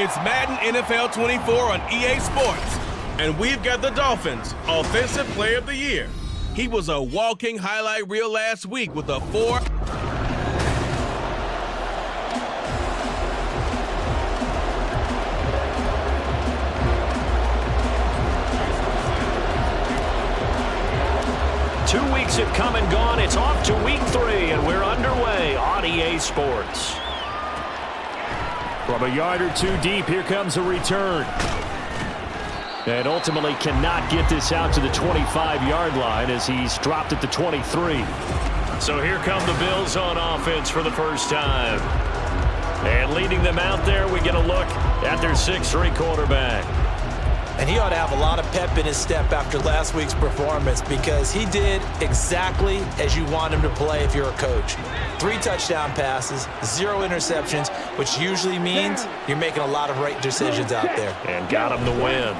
It's Madden NFL 24 on EA Sports, and we've got the Dolphins Offensive Player of the Year. He was a walking highlight reel last week with a 4. Two weeks have come and gone. It's off to week 3, and we're underway on EA Sports. From a yard or two deep, here comes a return. And ultimately cannot get this out to the 25-yard line as he's dropped at the 23. So here come the Bills on offense for the first time. And leading them out there, we get a look at their 6'3" quarterback. And he ought to have a lot of pep in his step after last week's performance because he did exactly as you want him to play if you're a coach. 3 touchdown passes, 0 interceptions, which usually means you're making a lot of right decisions out there. And got him the win.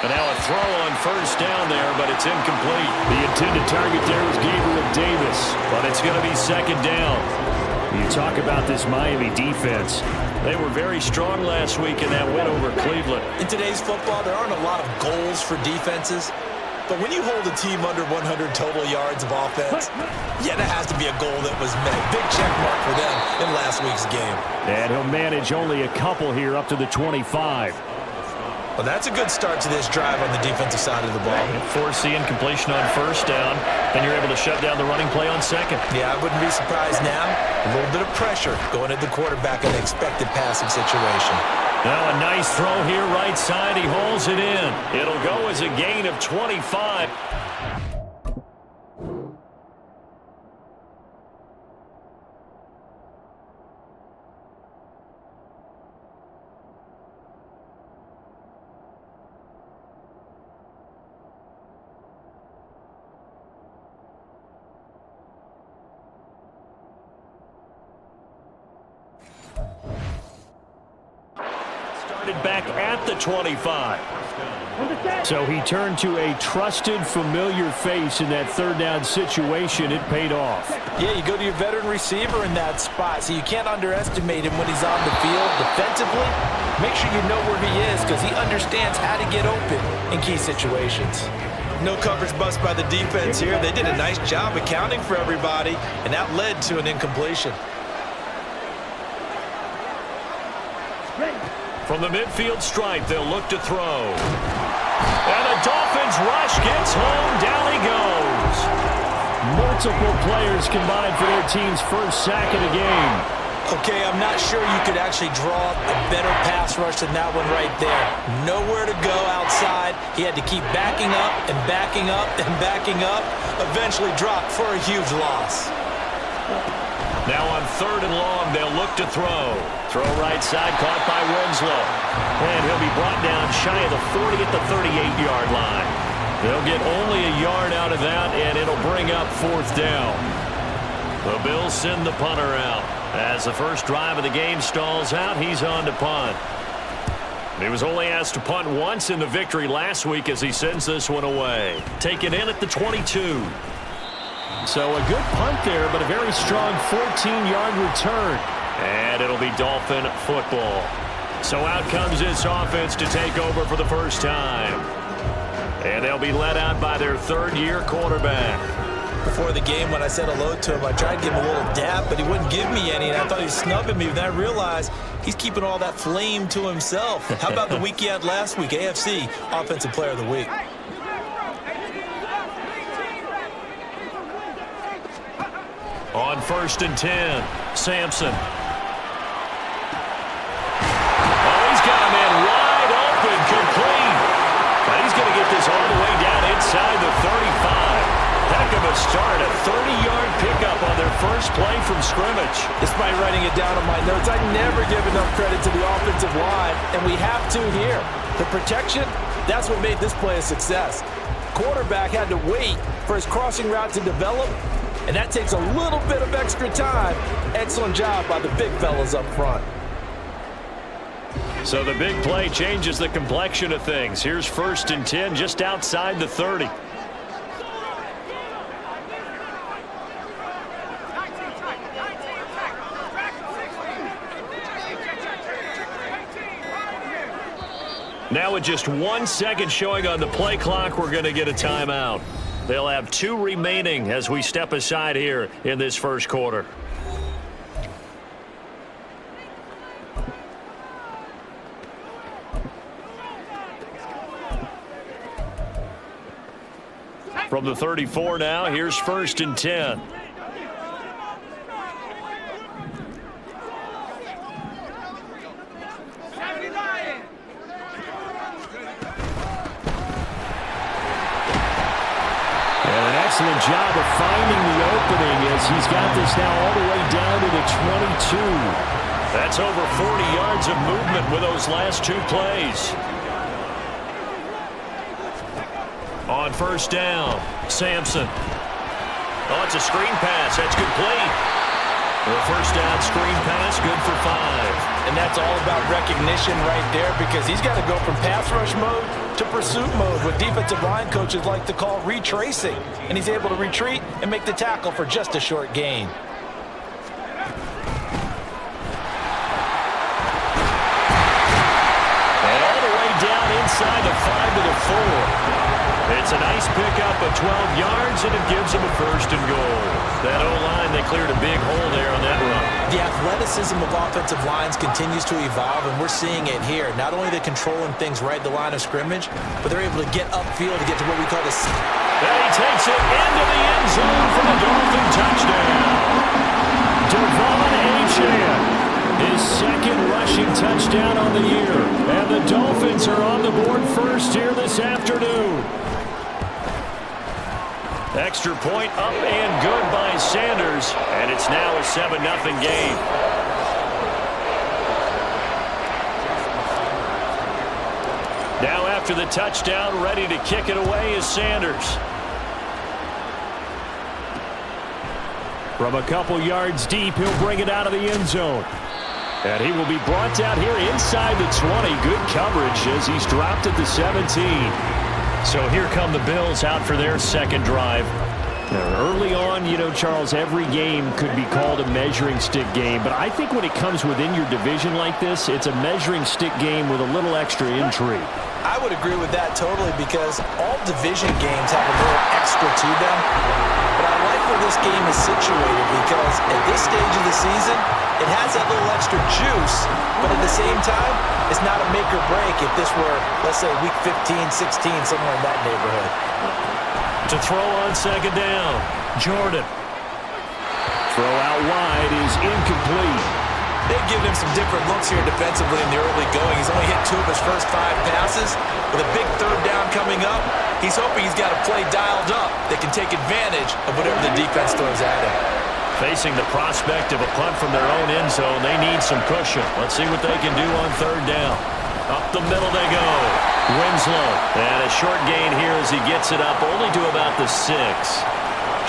And now a throw on first down there, but it's incomplete. The intended target there was Gabriel Davis, but it's going to be second down. You talk about this Miami defense. They were very strong last week in that win over Cleveland. In today's football, there aren't a lot of goals for defenses. But when you hold a team under 100 total yards of offense, yeah, that has to be a goal that was met. Big check mark for them in last week's game. And he'll manage only a couple here up to the 25. Well, that's a good start to this drive on the defensive side of the ball. Force the incompletion on first down, then you're able to shut down the running play on second. Yeah, I wouldn't be surprised now. A little bit of pressure going at the quarterback in an expected passing situation. Now a nice throw here right side. He hauls it in. It'll go as a gain of 25. Back at the 25. So he turned to a trusted, familiar face in that third down situation. It paid off. Yeah, you go to your veteran receiver in that spot, so you can't underestimate him when he's on the field. Defensively, make sure you know where he is because he understands how to get open in key situations. No coverage bust by the defense here. They did a nice job accounting for everybody, and that led to an incompletion. From the midfield stripe, they'll look to throw. And the Dolphins rush gets home. Down he goes. Multiple players combined for their team's first sack of the game. Okay, I'm not sure you could actually draw a better pass rush than that one right there. Nowhere to go outside. He had to keep backing up and backing up and backing up. Eventually dropped for a huge loss. Now on 3rd and long, they'll look to throw. Throw right side, caught by Winslow. And he'll be brought down shy of the 40 at the 38-yard line. They'll get only a yard out of that, and it'll bring up 4th down. The Bills send the punter out. As the first drive of the game stalls out, he's on to punt. He was only asked to punt once in the victory last week as he sends this one away. Taken in at the 22. So a good punt there, but a very strong 14-yard return. And it'll be Dolphin football. So out comes this offense to take over for the first time. And they'll be led out by their 3rd-year quarterback. Before the game, when I said hello to him, I tried to give him a little dap, but he wouldn't give me any, and I thought he was snubbing me. Then I realized he's keeping all that flame to himself. How about the week he had last week? AFC Offensive Player of the Week. On 1st and 10, Sampson. Oh, he's got a man wide open, complete. But he's going to get this all the way down inside the 35. Heck of a start, a 30-yard pickup on their first play from scrimmage. Despite writing it down on my notes, I never give enough credit to the offensive line, and we have to here. The protection, that's what made this play a success. Quarterback had to wait for his crossing route to develop, and that takes a little bit of extra time. Excellent job by the big fellas up front. So the big play changes the complexion of things. Here's 1st and 10 just outside the 30. Now with just 1 second showing on the play clock, we're going to get a timeout. They'll have 2 remaining as we step aside here in this first quarter. From the 34 now, here's 1st and 10. Excellent job of finding the opening as he's got this now all the way down to the 22. That's over 40 yards of movement with those last 2 plays. On 1st down, Sampson. Oh, it's a screen pass. That's complete. The 1st down screen pass, good for 5. And that's all about recognition right there because he's got to go from pass rush mode to pursuit mode, what defensive line coaches like to call retracing. And he's able to retreat and make the tackle for just a short gain. And all the way down inside the 5 to the 4. It's a nice pickup of 12 yards, and it gives them a 1st and goal. That O-line, they cleared a big hole there on that run. The athleticism of offensive lines continues to evolve, and we're seeing it here. Not only are they controlling things right at the line of scrimmage, but they're able to get upfield to get to what we call the... And he takes it into the end zone for the Dolphin touchdown. Devon Achane, his 2nd rushing touchdown on the year. And the Dolphins are on the board first here this afternoon. Extra point up and good by Sanders, and it's now a 7-0 game. Now after the touchdown, ready to kick it away is Sanders. From a couple yards deep, he'll bring it out of the end zone. And he will be brought down here inside the 20. Good coverage as he's dropped at the 17. So here come the Bills out for their 2nd drive. Now, early on, you know, Charles, every game could be called a measuring stick game. But I think when it comes within your division like this, it's a measuring stick game with a little extra intrigue. I would agree with that totally because all division games have a little extra to them. But I like where this game is situated because at this stage of the season, it has that little extra juice, but at the same time, it's not a make or break if this were, let's say, week 15, 16, somewhere in that neighborhood. To throw on 2nd down, Jordan. Throw out wide is incomplete. They've given him some different looks here defensively in the early going. He's only hit 2 of his first 5 passes. With a big 3rd down coming up, he's hoping he's got a play dialed up that can take advantage of whatever the defense throws at him. Facing the prospect of a punt from their own end zone, they need some cushion. Let's see what they can do on 3rd down. Up the middle they go. Winslow. And a short gain here as he gets it up only to about the 6.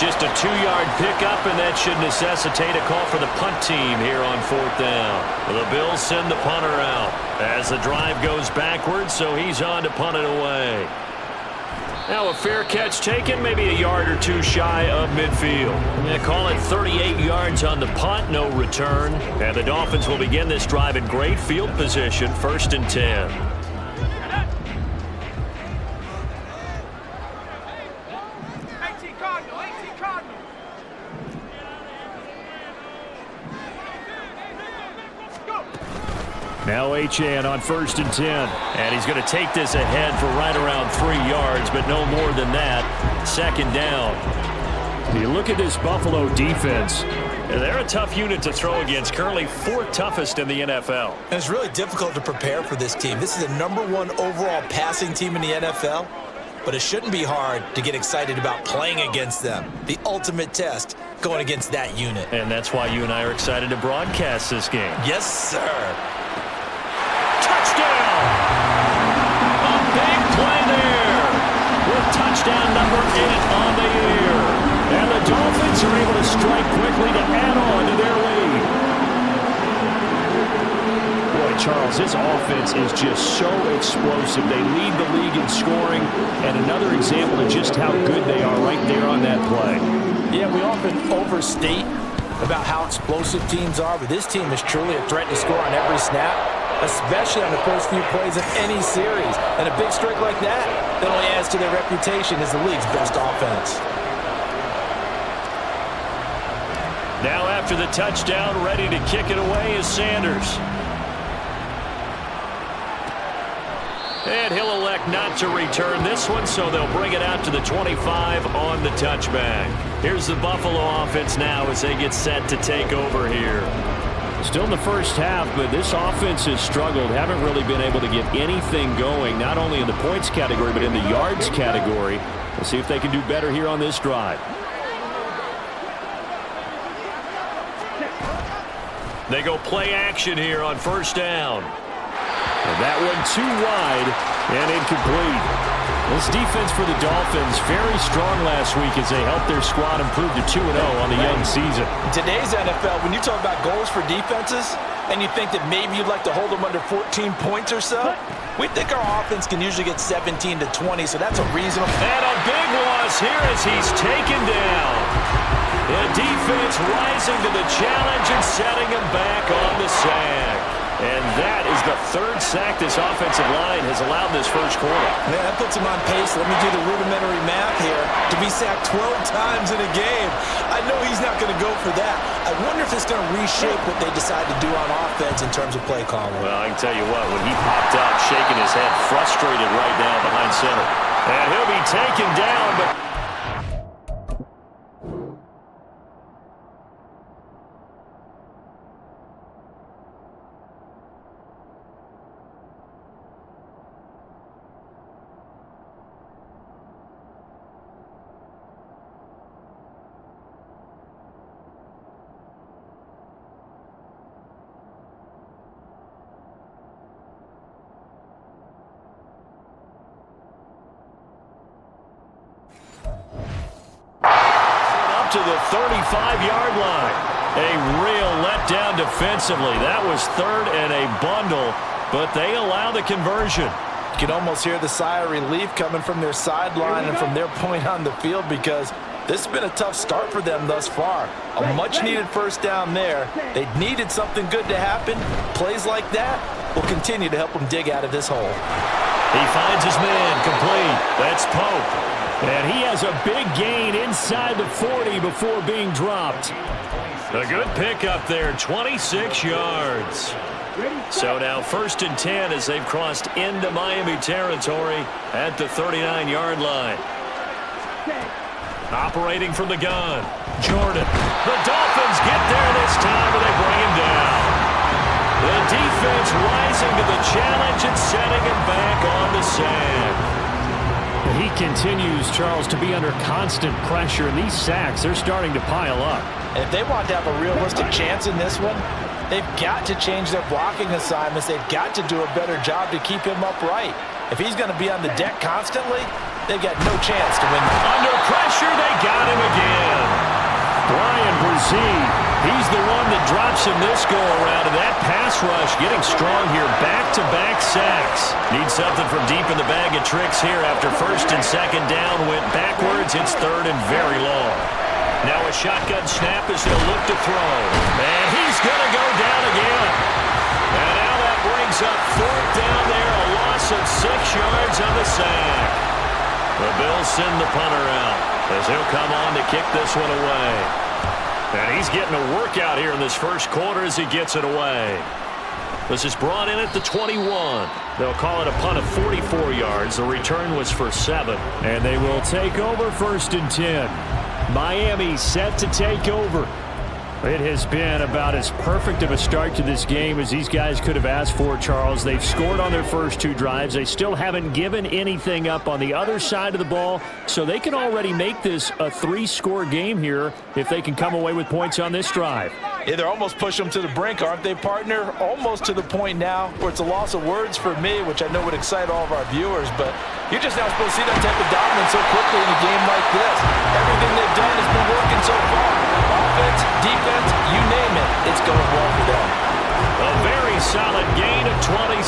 Just a 2-yard pickup, and that should necessitate a call for the punt team here on 4th down. The Bills send the punter out as the drive goes backwards, so he's on to punt it away. Now a fair catch taken, maybe a yard or 2 shy of midfield. They call it 38 yards on the punt, no return. And the Dolphins will begin this drive in great field position, 1st and 10. Now Achane on 1st and 10. And he's going to take this ahead for right around 3 yards, but no more than that. 2nd down. You look at this Buffalo defense. They're a tough unit to throw against, currently 4th toughest in the NFL. And it's really difficult to prepare for this team. This is the #1 overall passing team in the NFL, but it shouldn't be hard to get excited about playing against them. The ultimate test going against that unit. And that's why you and I are excited to broadcast this game. Yes, sir. Touchdown! A big play there with touchdown number 8 on the year. And the Dolphins are able to strike quickly to add on to their lead. Boy, Charles, this offense is just so explosive. They lead the league in scoring, and another example of just how good they are right there on that play. Yeah, we often overstate about how explosive teams are, but this team is truly a threat to score on every snap, especially on the first few plays of any series. And a big streak like that only adds to their reputation as the league's best offense. Now after the touchdown, ready to kick it away is Sanders. And he'll elect not to return this one, so they'll bring it out to the 25 on the touchback. Here's the Buffalo offense now as they get set to take over here. Still in the first half, but this offense has struggled. Haven't really been able to get anything going, not only in the points category, but in the yards category. We'll see if they can do better here on this drive. They go play action here on first down. And that one too wide and incomplete. This defense for the Dolphins very strong last week as they helped their squad improve to 2-0 on the young season. In today's NFL, when you talk about goals for defenses, and you think that maybe you'd like to hold them under 14 points or so, we think our offense can usually get 17 to 20, so that's a reasonable. And a big loss here as he's taken down. The defense rising to the challenge and setting him back on the sack. And that is the third sack this offensive line has allowed this first quarter. Man, that puts him on pace. Let me do the rudimentary math here. To be sacked 12 times in a game, I know he's not going to go for that. I wonder if it's going to reshape what they decide to do on offense in terms of play calling. Well, I can tell you what, when he popped up, shaking his head, frustrated right now behind center. And he'll be taken down, but to the 35-yard line. A real letdown defensively. That was third and a bundle, but they allow the conversion. You can almost hear the sigh of relief coming from their sideline and from their point on the field because this has been a tough start for them thus far. A much-needed first down there. They needed something good to happen. Plays like that will continue to help them dig out of this hole. He finds his man complete. That's Pope. And he has a big gain inside the 40 before being dropped. A good pickup there, 26 yards. So now 1st and 10 as they've crossed into Miami territory at the 39-yard line. Operating from the gun, Jordan. The Dolphins get there this time and they bring him down. The defense rising to the challenge and setting him back on the sack. He continues, Charles, to be under constant pressure, and these sacks, they're starting to pile up. And if they want to have a realistic chance in this one, they've got to change their blocking assignments. They've got to do a better job to keep him upright. If he's going to be on the deck constantly, they've got no chance to win. Under pressure, they got him again. Brian Brzee, he's the one that drops him this go-around, and that pass rush getting strong here. Back-to-back sacks. Need something from deep in the bag of tricks here after 1st and 2nd down. Went backwards. It's 3rd and very long. Now a shotgun snap as they'll look to throw. And he's going to go down again. And now that brings up 4th down there. A loss of 6 yards on the sack. The Bills send the punter out as he'll come on to kick this one away. And he's getting a workout here in this first quarter as he gets it away. This is brought in at the 21. They'll call it a punt of 44 yards. The return was for 7. And they will take over 1st and 10. Miami set to take over. It has been about as perfect of a start to this game as these guys could have asked for, Charles. They've scored on their first 2 drives. They still haven't given anything up on the other side of the ball, so they can already make this a 3-score game here if they can come away with points on this drive. Yeah, they're almost pushing them to the brink, aren't they, partner? Almost to the point now where it's a loss of words for me, which I know would excite all of our viewers, but you're just not supposed to see that type of dominance so quickly in a game like this. Everything they've done has been working so far. Offense, defense, you name it, it's going well for them. A very solid gain of 27.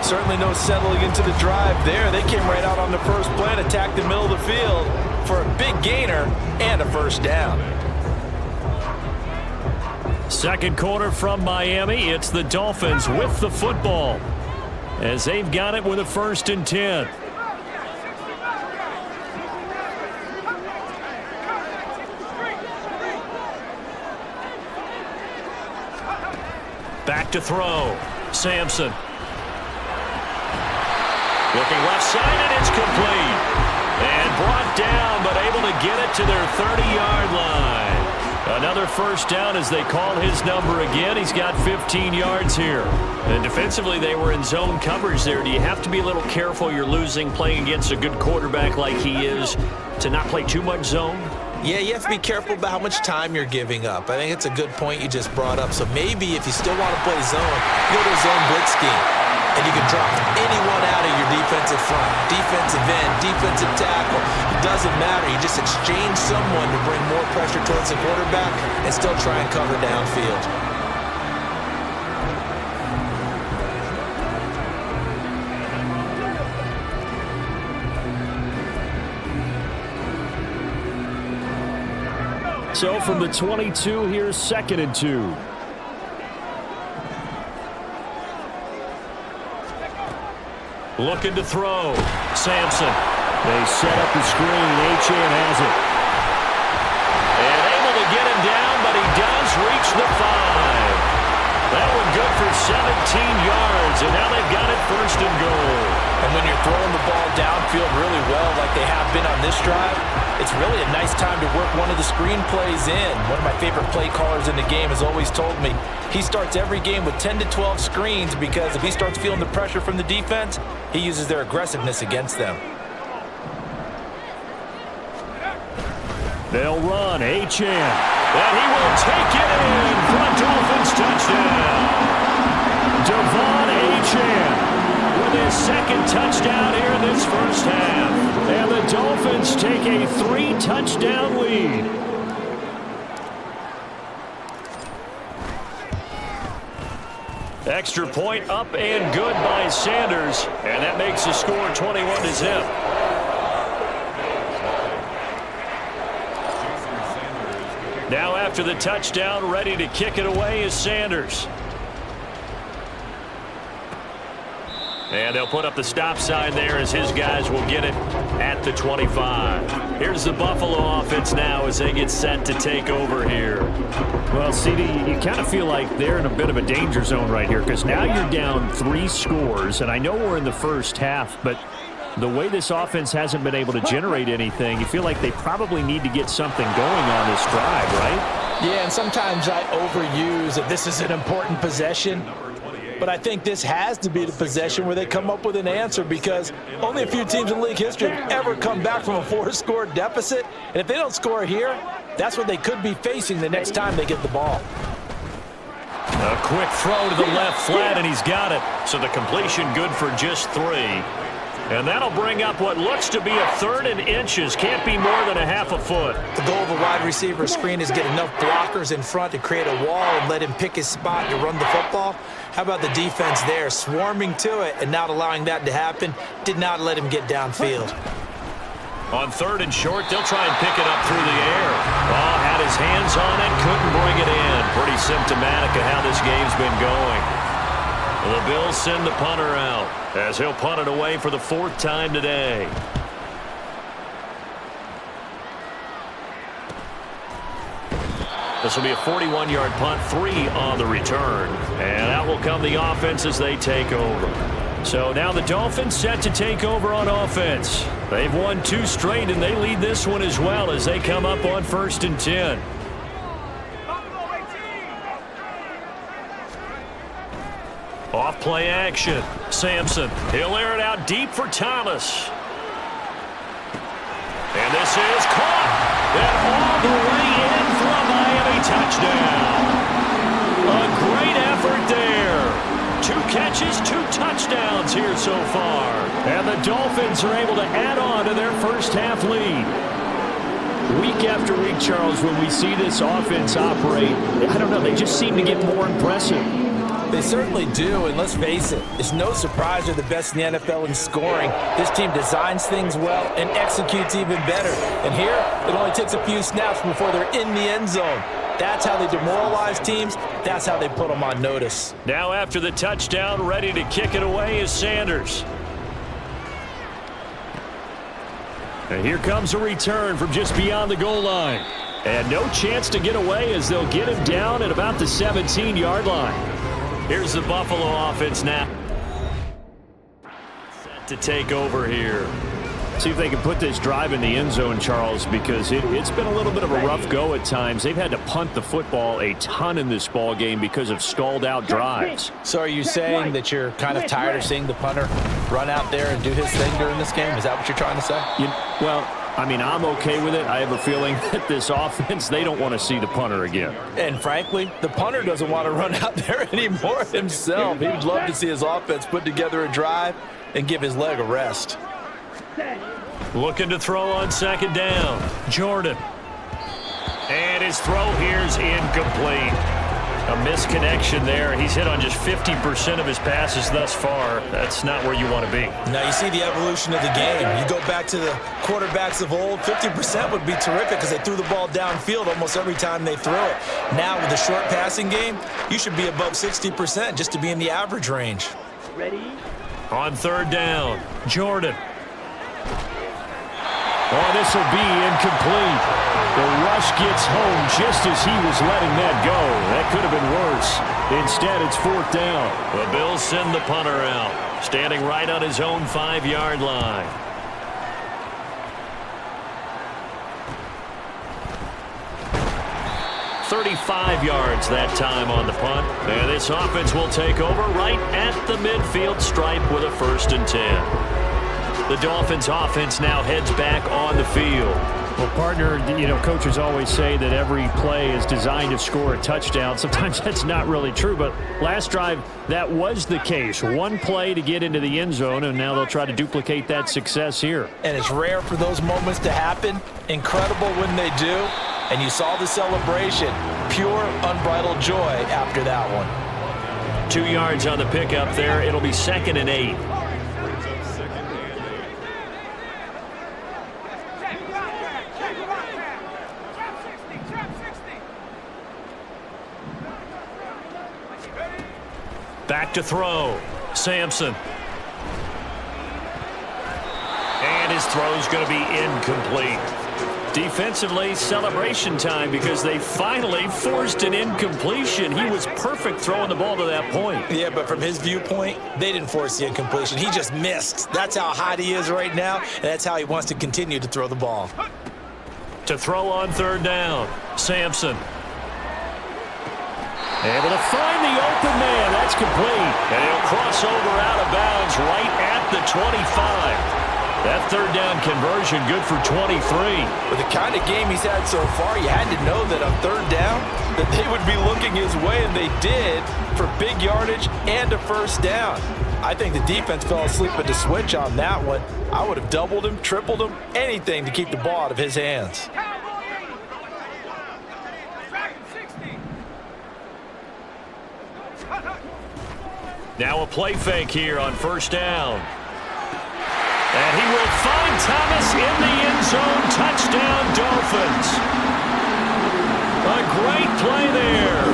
Certainly no settling into the drive there. They came right out on the first play and attacked the middle of the field for a big gainer and a first down. Second quarter from Miami. It's the Dolphins with the football as they've got it with a 1st and 10. Back to throw. Sampson. Looking left side, and it's complete. And brought down, but able to get it to their 30-yard line. Another 1st down as they call his number again. He's got 15 yards here. And defensively, they were in zone coverage there. Do you have to be a little careful you're losing playing against a good quarterback like he is to not play too much zone? Yeah, you have to be careful about how much time you're giving up. I think it's a good point you just brought up. So maybe if you still want to play zone, go to a zone blitz scheme. And you can drop anyone out of your defensive front, defensive end, defensive tackle. It doesn't matter. You just exchange someone to bring more pressure towards the quarterback and still try and cover downfield. So from the 22, here's 2nd and 2. Looking to throw. Sampson. They set up the screen. Achane has it. And able to get him down, but he does reach the 5. That one good for 17 yards, and now they've got it 1st and goal. And when you're throwing the ball downfield really well like they have been on this drive, it's really a nice time to work one of the screen plays in. One of my favorite play callers in the game has always told me he starts every game with 10 to 12 screens because if he starts feeling the pressure from the defense, he uses their aggressiveness against them. They'll run. Achane. And he will take it in for a Dolphins touchdown. Devon Achane with his 2nd touchdown here in this 1st half. And the Dolphins take a 3-touchdown lead. Extra point up and good by Sanders. And that makes the score 21-0. Now after the touchdown, ready to kick it away is Sanders. And they'll put up the stop sign there as his guys will get it at the 25. Here's the Buffalo offense now as they get set to take over here. Well, CD, you kind of feel like they're in a bit of a danger zone right here because now you're down 3 scores, and I know we're in the 1st half, but the way this offense hasn't been able to generate anything, you feel like they probably need to get something going on this drive, right? Yeah, and sometimes I overuse that this is an important possession. But I think this has to be the possession where they come up with an answer because only a few teams in league history have ever come back from a 4-score deficit. And if they don't score here, that's what they could be facing the next time they get the ball. A quick throw to the left flat, and he's got it. So the completion good for just 3. And that'll bring up what looks to be a 3rd and inches. Can't be more than a half a foot. The goal of a wide receiver screen is get enough blockers in front to create a wall and let him pick his spot to run the football. How about the defense there, swarming to it and not allowing that to happen? Did not let him get downfield. On 3rd and short, they'll try and pick it up through the air. Oh, had his hands on it, couldn't bring it in. Pretty symptomatic of how this game's been going. The Bills send the punter out as he'll punt it away for the 4th time today. This will be a 41-yard punt, 3 on the return. And out will come the offense as they take over. So now the Dolphins set to take over on offense. They've won 2 straight, and they lead this one as well as they come up on 1st and 10. Off play action. Sampson. He'll air it out deep for Thomas. And this is caught. And all the way in for a Miami touchdown. A great effort there. 2 catches, 2 touchdowns here so far. And the Dolphins are able to add on to their 1st half lead. Week after week, Charles, when we see this offense operate, I don't know, they just seem to get more impressive. They certainly do, and let's face it, it's no surprise they're the best in the NFL in scoring. This team designs things well and executes even better. And here, it only takes a few snaps before they're in the end zone. That's how they demoralize teams. That's how they put them on notice. Now after the touchdown, ready to kick it away is Sanders. And here comes a return from just beyond the goal line. And no chance to get away as they'll get him down at about the 17-yard line. Here's the Buffalo offense now. Set to take over here. See if they can put this drive in the end zone, Charles, because it's been a little bit of a rough go at times. They've had to punt the football a ton in this ball game because of stalled out drives. So are you saying that you're kind of tired of seeing the punter run out there and do his thing during this game? Is that what you're trying to say? Well, I mean, I'm okay with it. I have a feeling that this offense, they don't want to see the punter again. And frankly, the punter doesn't want to run out there anymore himself. He would love to see his offense put together a drive and give his leg a rest. Looking to throw on second down. Jordan. And his throw here's incomplete. A misconnection there. He's hit on just 50% of his passes thus far. That's not where you want to be. Now you see the evolution of the game. You go back to the quarterbacks of old, 50% would be terrific because they threw the ball downfield almost every time they threw it. Now with the short passing game, you should be above 60% just to be in the average range. Ready? On third down, Jordan. Oh, this will be incomplete. The rush gets home just as he was letting that go. That could have been worse. Instead, it's fourth down. The Bills send the punter out, standing right on his own 5-yard line. "35 yards that time on the punt. And this offense will take over right at the midfield stripe with a 1st and 10. The Dolphins offense now heads back on the field. Well, partner, coaches always say that every play is designed to score a touchdown. Sometimes that's not really true, but last drive, that was the case. One play to get into the end zone, and now they'll try to duplicate that success here. And it's rare for those moments to happen. Incredible when they do. And you saw the celebration. Pure, unbridled joy after that one. 2 yards on the pickup there. It'll be 2nd and 8. Back to throw. Sampson. And his throw's going to be incomplete. Defensively, celebration time because they finally forced an incompletion. He was perfect throwing the ball to that point. Yeah, but from his viewpoint, they didn't force the incompletion. He just missed. That's how hot he is right now, and that's how he wants to continue to throw the ball. To throw on third down, Sampson. Able to find the open man. That's complete. And he'll cross over out of bounds right at the 25. That third down conversion good for 23. With the kind of game he's had so far, you had to know that on third down that they would be looking his way, and they did for big yardage and a 1st down. I think the defense fell asleep at the switch on that one. I would have doubled him, tripled him, anything to keep the ball out of his hands. Now a play fake here on 1st down. And he will find Thomas in the end zone. Touchdown, Dolphins. A great play there.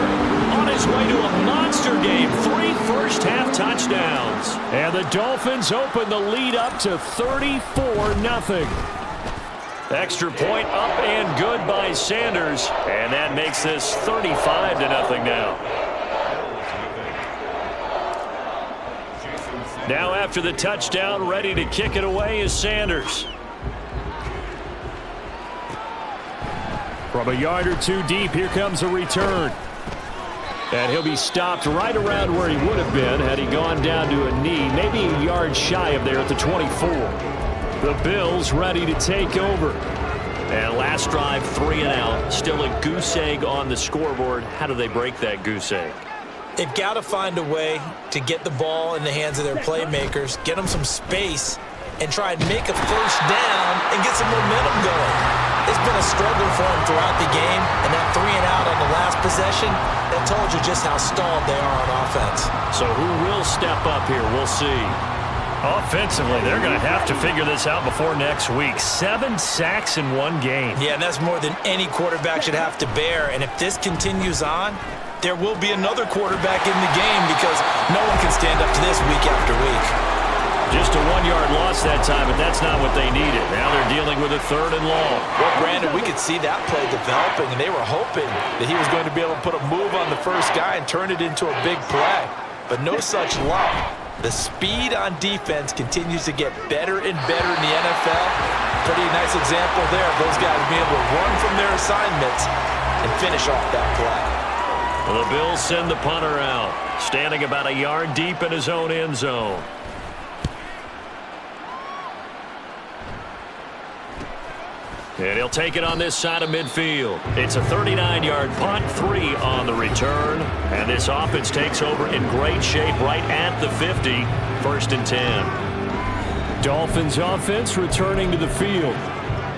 On his way to a monster game. 3 first-half touchdowns. And the Dolphins open the lead up to 34-0. Extra point up and good by Sanders. And that makes this 35-0 now. Now after the touchdown, ready to kick it away is Sanders. From a yard or two deep, here comes a return. And he'll be stopped right around where he would have been had he gone down to a knee, maybe a yard shy of there at the 24. The Bills ready to take over. And last drive, 3 and out. Still a goose egg on the scoreboard. How do they break that goose egg? They've got to find a way to get the ball in the hands of their playmakers, get them some space, and try and make a 1st down and get some momentum going. It's been a struggle for them throughout the game, and that 3 and out on the last possession, that told you just how stalled they are on offense. So who will step up here? We'll see. Offensively, they're going to have to figure this out before next week. 7 sacks in one game. Yeah, and that's more than any quarterback should have to bear. And if this continues on, there will be another quarterback in the game because no one can stand up to this week after week. Just a 1-yard loss that time, but that's not what they needed. Now they're dealing with a 3rd and long. Well, Brandon, we could see that play developing, and they were hoping that he was going to be able to put a move on the first guy and turn it into a big play. But no such luck. The speed on defense continues to get better and better in the NFL. Pretty nice example there of those guys being able to run from their assignments and finish off that play. Well, the Bills send the punter out, standing about a yard deep in his own end zone. And he'll take it on this side of midfield. It's a 39-yard punt, 3 on the return. And this offense takes over in great shape right at the 50. 1st and 10. Dolphins offense returning to the field.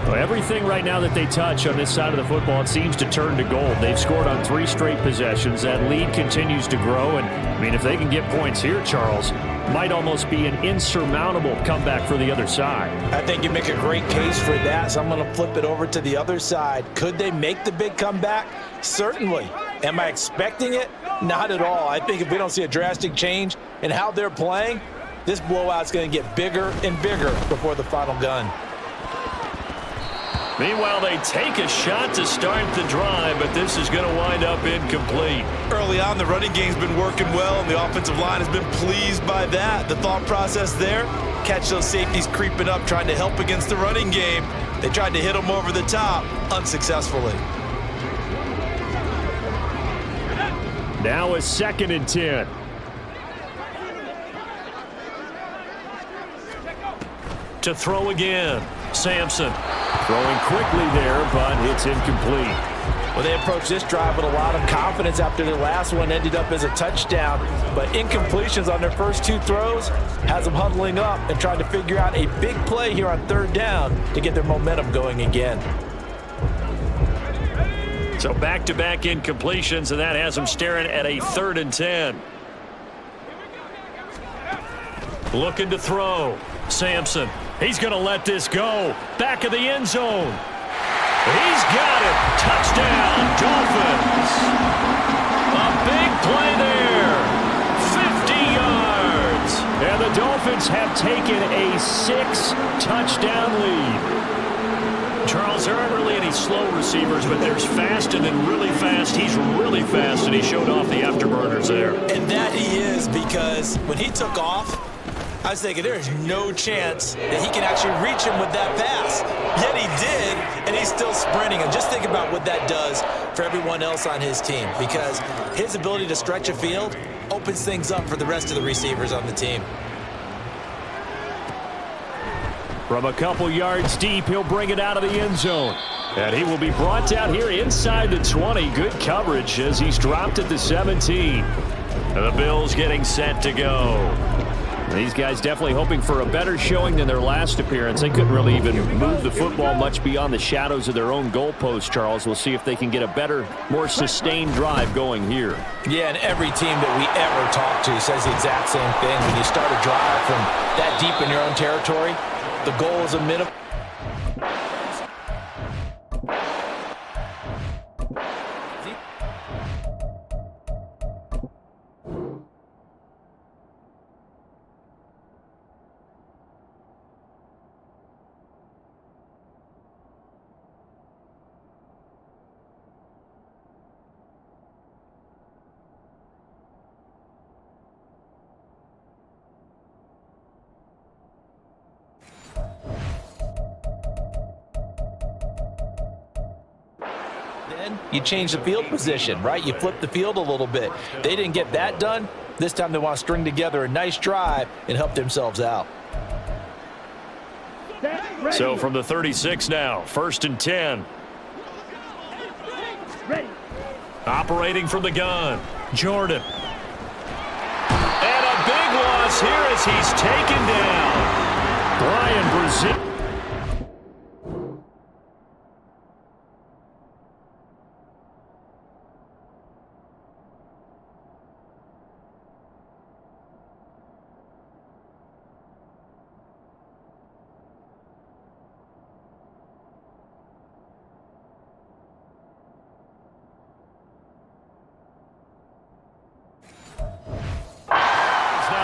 Well, everything right now that they touch on this side of the football, it seems to turn to gold. They've scored on 3 straight possessions. That lead continues to grow. And, I mean, if they can get points here, Charles, might almost be an insurmountable comeback for the other side. I think you make a great case for that, so I'm going to flip it over to the other side. Could they make the big comeback? Certainly. Am I expecting it? Not at all. I think if we don't see a drastic change in how they're playing, this blowout's going to get bigger and bigger before the final gun. Meanwhile, they take a shot to start the drive, but this is going to wind up incomplete. Early on, the running game's been working well, and the offensive line has been pleased by that. The thought process there, catch those safeties creeping up, trying to help against the running game. They tried to hit them over the top, unsuccessfully. Now a 2nd and 10. To throw again. Sampson throwing quickly there, but it's incomplete. Well, they approached this drive with a lot of confidence after their last one ended up as a touchdown. But incompletions on their first 2 throws has them huddling up and trying to figure out a big play here on 3rd down to get their momentum going again. So back-to-back incompletions, and that has them staring at a 3rd and 10. Looking to throw. Sampson. He's going to let this go. Back of the end zone. He's got it. Touchdown, Dolphins. A big play there. 50 yards. And the Dolphins have taken a 6-touchdown lead. Charles, there aren't really any slow receivers, but there's fast and then really fast. He's really fast, and he showed off the afterburners there. And that he is, because when he took off, I was thinking there is no chance that he can actually reach him with that pass. Yet he did, and he's still sprinting. And just think about what that does for everyone else on his team, because his ability to stretch a field opens things up for the rest of the receivers on the team. From a couple yards deep, he'll bring it out of the end zone. And he will be brought down here inside the 20. Good coverage as he's dropped at the 17. And the Bills getting set to go. These guys definitely hoping for a better showing than their last appearance. They couldn't really even move the football much beyond the shadows of their own goalpost, Charles. We'll see if they can get a better, more sustained drive going here. Yeah, and every team that we ever talk to says the exact same thing. When you start a drive from that deep in your own territory, the goal is a minimum. You change the field position, right? You flip the field a little bit. They didn't get that done. This time they want to string together a nice drive and help themselves out. So from the 36 now, 1st and 10. Operating from the gun, Jordan. And a big loss here as he's taken down. Brian Brazil.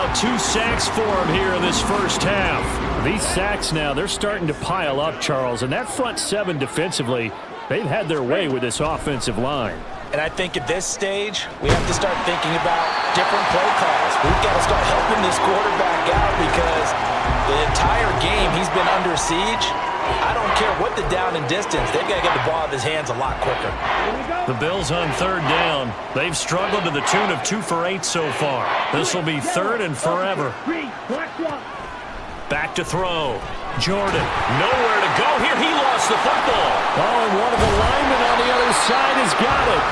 about 2 sacks for him here in this first half. These sacks now, they're starting to pile up, Charles. And that front 7 defensively, they've had their way with this offensive line. And I think at this stage, we have to start thinking about different play calls. We've got to start helping this quarterback out because the entire game he's been under siege. I don't care what the down and distance. They've got to get the ball out of his hands a lot quicker. The Bills on 3rd down. They've struggled to the tune of 2 for 8 so far. This will be 3rd and forever. Back to throw. Jordan, nowhere to go here. He lost the football. Oh, and one of the linemen on the other side has got it.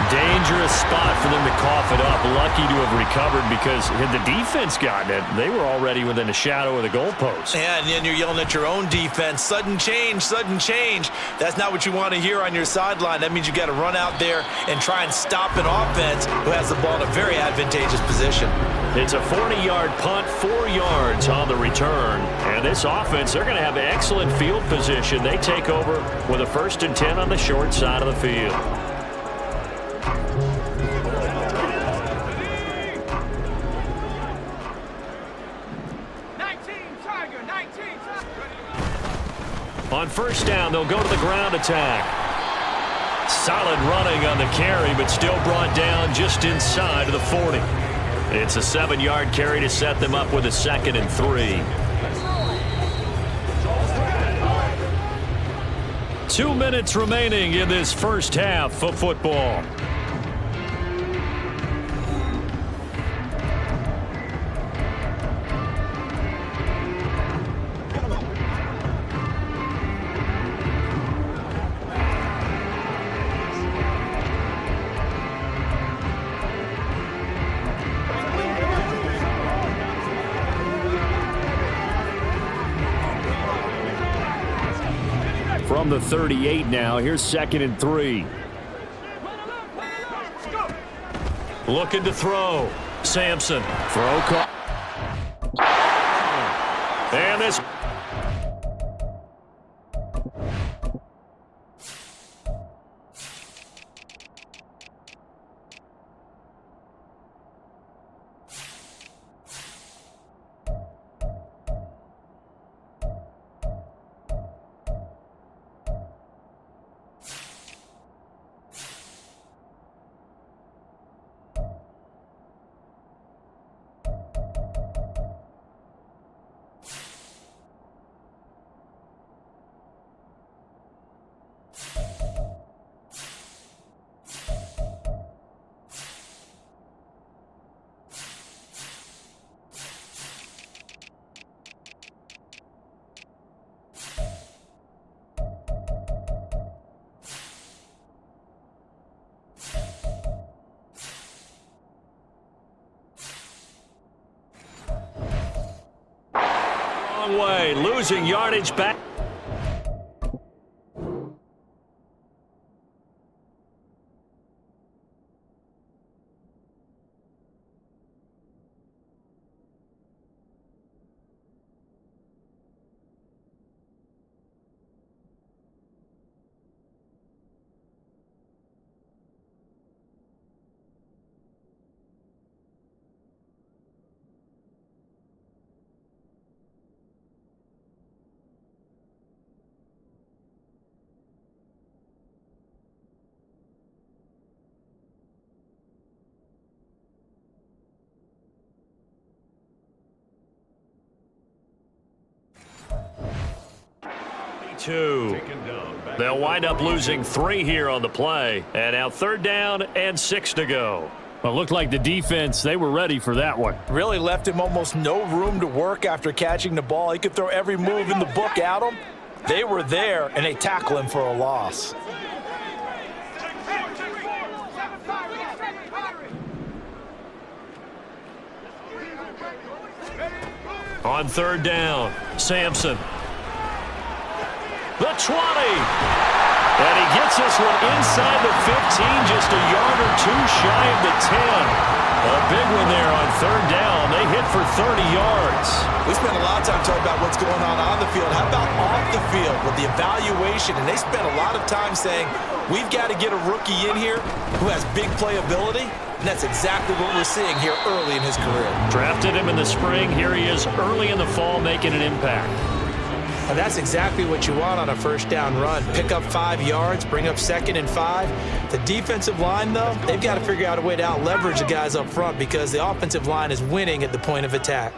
Dangerous spot for them to cough it up. Lucky to have recovered because had the defense gotten it, they were already within a shadow of the goalpost. Yeah, and then you're yelling at your own defense. Sudden change, sudden change. That's not what you want to hear on your sideline. That means you got to run out there and try and stop an offense who has the ball in a very advantageous position. It's a 40-yard punt, 4 yards on the return. And this offense, they're going to have excellent field position. They take over with a 1st and 10 on the short side of the field. On 1st down, they'll go to the ground attack. Solid running on the carry, but still brought down just inside of the 40. It's a 7-yard carry to set them up with a 2nd and 3. 2 minutes remaining in this first half of football. From the 38 now, here's 2nd and 3. Looking to throw. Sampson. Throw call. And this. Way, losing yardage back. They'll wind up losing 3 here on the play. And now 3rd down and 6 to go. Well, it looked like the defense, they were ready for that one. Really left him almost no room to work after catching the ball. He could throw every move in the book at him. They were there, and they tackle him for a loss. On 3rd down, Sampson. The 20. And he gets this one inside the 15, just a yard or two shy of the 10. A big one there on third down. They hit for 30 yards. We spent a lot of time talking about what's going on the field. How about off the field with the evaluation? And they spent a lot of time saying, we've got to get a rookie in here who has big playability. And that's exactly what we're seeing here early in his career. Drafted him in the spring. Here he is early in the fall making an impact. And that's exactly what you want on a first down run. Pick up 5 yards, bring up 2nd and 5. The defensive line, though, they've got to figure out a way to out-leverage the guys up front because the offensive line is winning at the point of attack.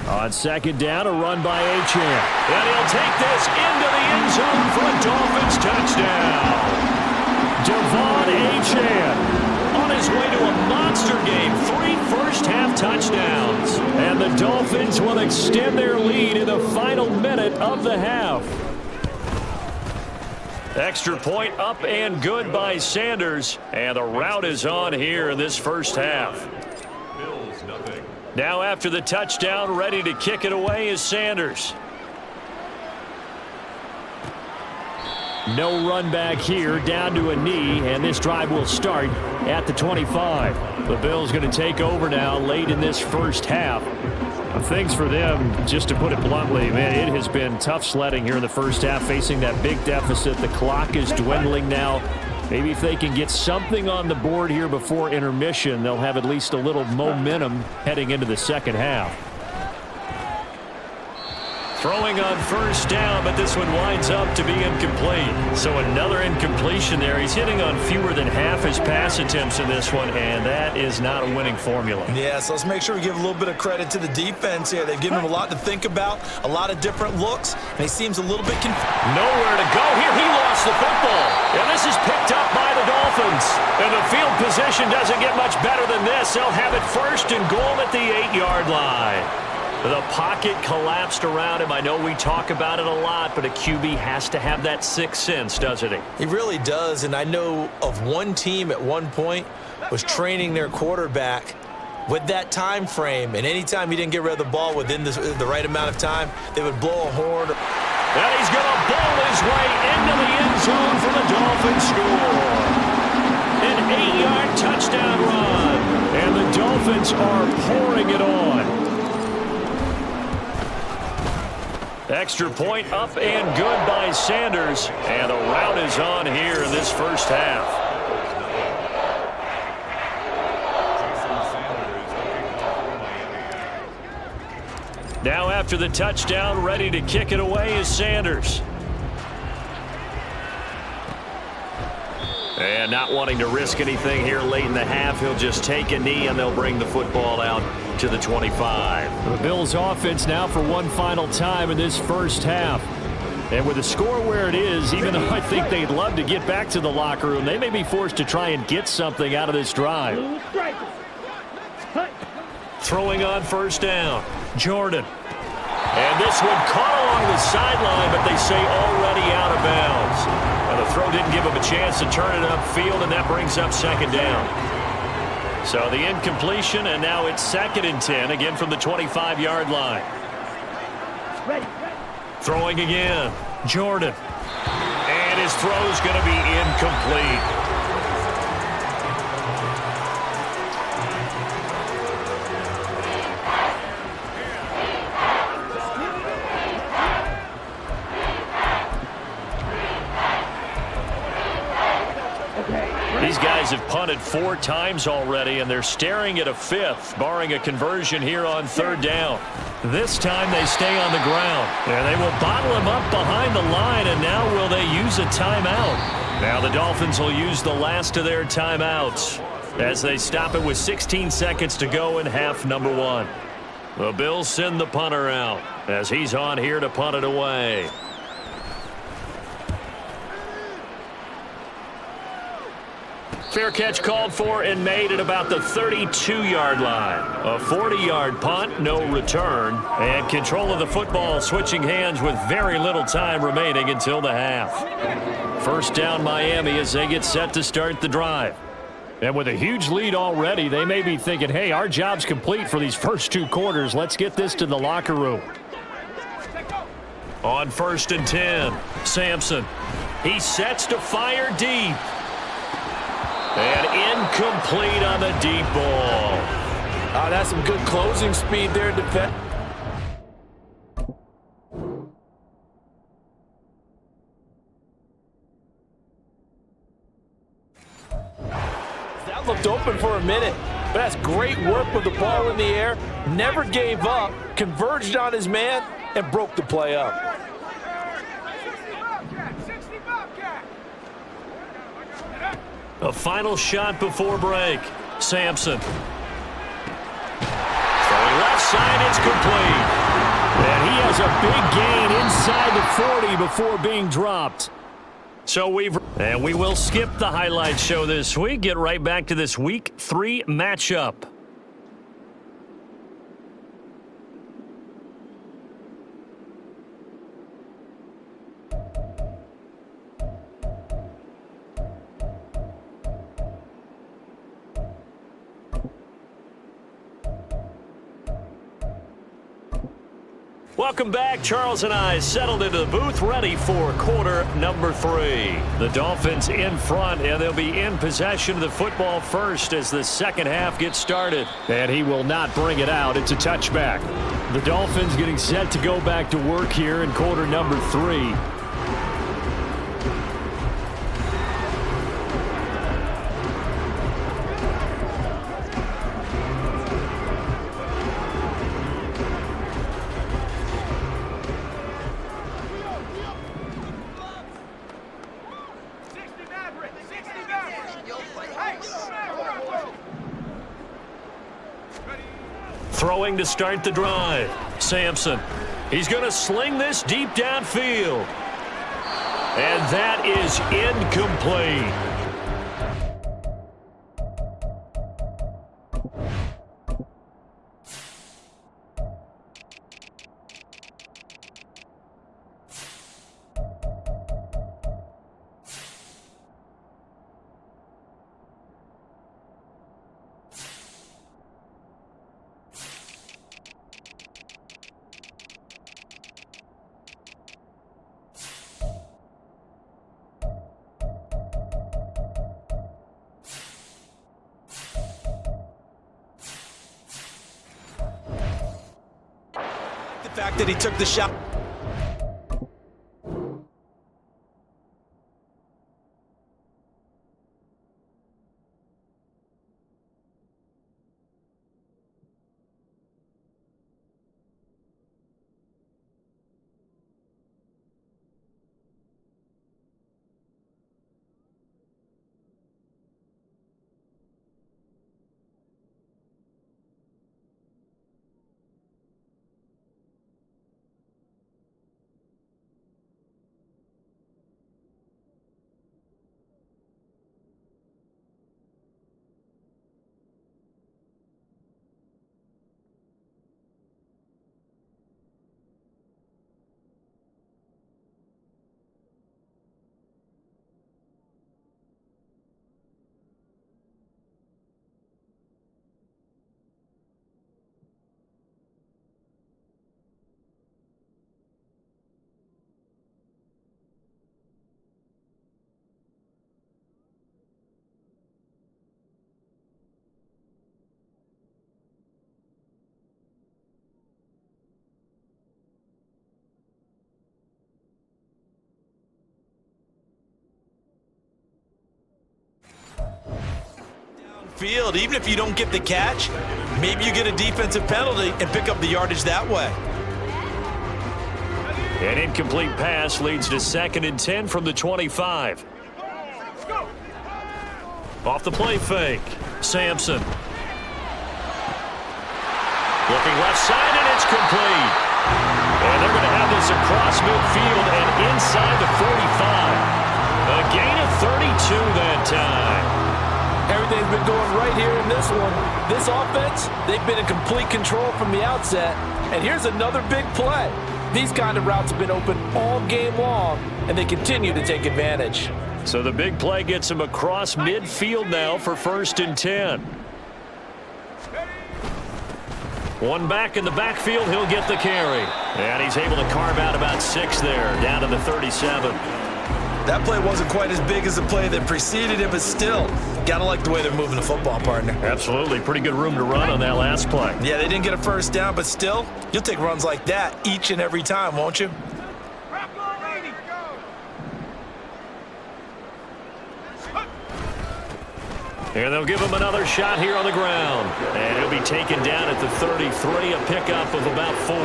On second down, a run by Achane. And he'll take this into the end zone for a Dolphins touchdown. Devon Achane on his way to a monster game. 3 first-half touchdowns. And the Dolphins will extend their lead in the final minute of the half. Extra point up and good by Sanders. And the route is on here in this first half. Now after the touchdown, ready to kick it away is Sanders. No run back here, down to a knee, and this drive will start at the 25. The Bills going to take over now late in this first half. Things for them, just to put it bluntly, man, it has been tough sledding here in the first half, facing that big deficit. The clock is dwindling now. Maybe if they can get something on the board here before intermission, they'll have at least a little momentum heading into the second half. Throwing on first down, but this one winds up to be incomplete. So another incompletion there. He's hitting on fewer than half his pass attempts in this one, and that is not a winning formula. Yeah, so let's make sure we give a little bit of credit to the defense here. They've given him a lot to think about, a lot of different looks, and he seems a little bit confused. Nowhere to go here. He lost the football. And this is picked up by the Dolphins. And the field position doesn't get much better than this. They'll have it first and goal at the 8-yard line. The pocket collapsed around him. I know we talk about it a lot, but a QB has to have that sixth sense, doesn't he? He really does, and I know of one team at one point was training their quarterback with that time frame, and anytime he didn't get rid of the ball within the right amount of time, they would blow a horn. And he's going to bowl his way into the end zone for the Dolphins score. An 8-yard touchdown run, and the Dolphins are pouring it on. Extra point up and good by Sanders. And the route is on here in this first half. Now after the touchdown, ready to kick it away is Sanders. And not wanting to risk anything here late in the half, he'll just take a knee and they'll bring the football out to the 25. The Bills offense now for one final time in this first half. And with the score where it is, even though I think they'd love to get back to the locker room, they may be forced to try and get something out of this drive. Throwing on first down, Jordan. And this one caught along the sideline, but they say already out of bounds. And the throw didn't give him a chance to turn it upfield, and that brings up second down. So the incompletion, and now it's 2nd and 10, again from the 25-yard line. Throwing again, Jordan. And his throw's going to be incomplete. These guys have punted 4 times already, and they're staring at a 5th, barring a conversion here on 3rd down. This time they stay on the ground, and they will bottle him up behind the line, and now will they use a timeout? Now the Dolphins will use the last of their timeouts as they stop it with 16 seconds to go in half number 1. The Bills send the punter out as he's on here to punt it away. Fair catch called for and made at about the 32-yard line. A 40-yard punt, no return. And control of the football switching hands with very little time remaining until the half. First down Miami as they get set to start the drive. And with a huge lead already, they may be thinking, hey, our job's complete for these first 2 quarters. Let's get this to the locker room. On 1st and 10, Sampson. He sets to fire deep. And incomplete on the deep ball. Oh, that's some good closing speed there, defense. That looked open for a minute, but that's great work with the ball in the air. Never gave up, converged on his man, and broke the play up. A final shot before break. Sampson. Throwing left side, it's complete. And he has a big gain inside the 40 before being dropped. So we will skip the highlight show this week. Get right back to this Week 3 matchup. Welcome back. Charles and I settled into the booth, ready for quarter number 3. The Dolphins in front, and they'll be in possession of the football first as the second half gets started. And he will not bring it out. It's a touchback. The Dolphins getting set to go back to work here in quarter number 3. Throwing to start the drive. Sampson. He's going to sling this deep downfield. And that is incomplete. The fact that he took the shot. Field, even if you don't get the catch, maybe you get a defensive penalty and pick up the yardage that way. An incomplete pass leads to 2nd and 10 from the 25. Off the play fake. Sampson. Looking left side, and it's complete. And they're going to have this across midfield and inside the 45. A gain of 32 that time. Everything's been going right here in this one. This offense, they've been in complete control from the outset. And here's another big play. These kind of routes have been open all game long, and they continue to take advantage. So the big play gets him across midfield now for 1st and 10. One back in the backfield, he'll get the carry. And he's able to carve out about 6 there, down to the 37. That play wasn't quite as big as the play that preceded it, but still, got to like the way they're moving the football, partner. Absolutely. Pretty good room to run on that last play. Yeah, they didn't get a first down, but still, you'll take runs like that each and every time, won't you? And they'll give him another shot here on the ground. And he'll be taken down at the 33, a pickup of about 4.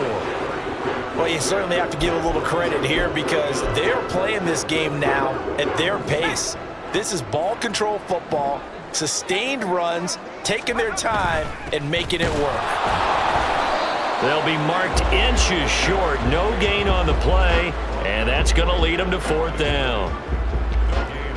Well, you certainly have to give a little credit here because they're playing this game now at their pace. This is ball control football, sustained runs, taking their time, and making it work. They'll be marked inches short. No gain on the play, and that's going to lead them to 4th down.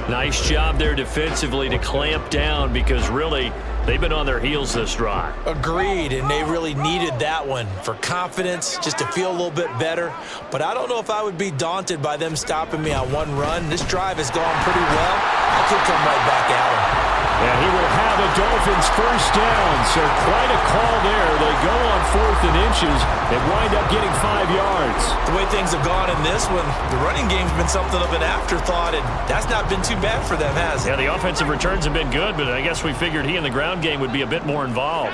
Nice job there defensively to clamp down because really they've been on their heels this drive. Agreed, and they really needed that one for confidence, just to feel a little bit better. But I don't know if I would be daunted by them stopping me on one run. This drive has gone pretty well. I could come right back at them. And he will have a Dolphins first down, so quite a call there. They go on 4th and inches and wind up getting 5 yards. The way things have gone in this one, the running game's been something of an afterthought, and that's not been too bad for them, has it? Yeah, the offensive returns have been good, but I guess we figured he in the ground game would be a bit more involved.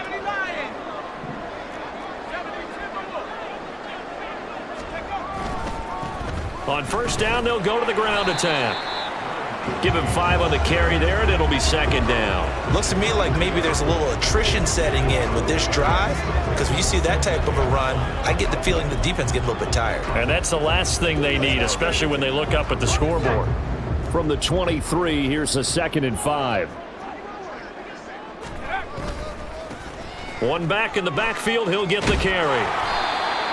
On first down, they'll go to the ground attack. Give him 5 on the carry there, and it'll be 2nd down. Looks to me like maybe there's a little attrition setting in with this drive, because when you see that type of a run, I get the feeling the defense gets a little bit tired. And that's the last thing they need, especially when they look up at the scoreboard. From the 23, here's the 2nd and 5. One back in the backfield, he'll get the carry.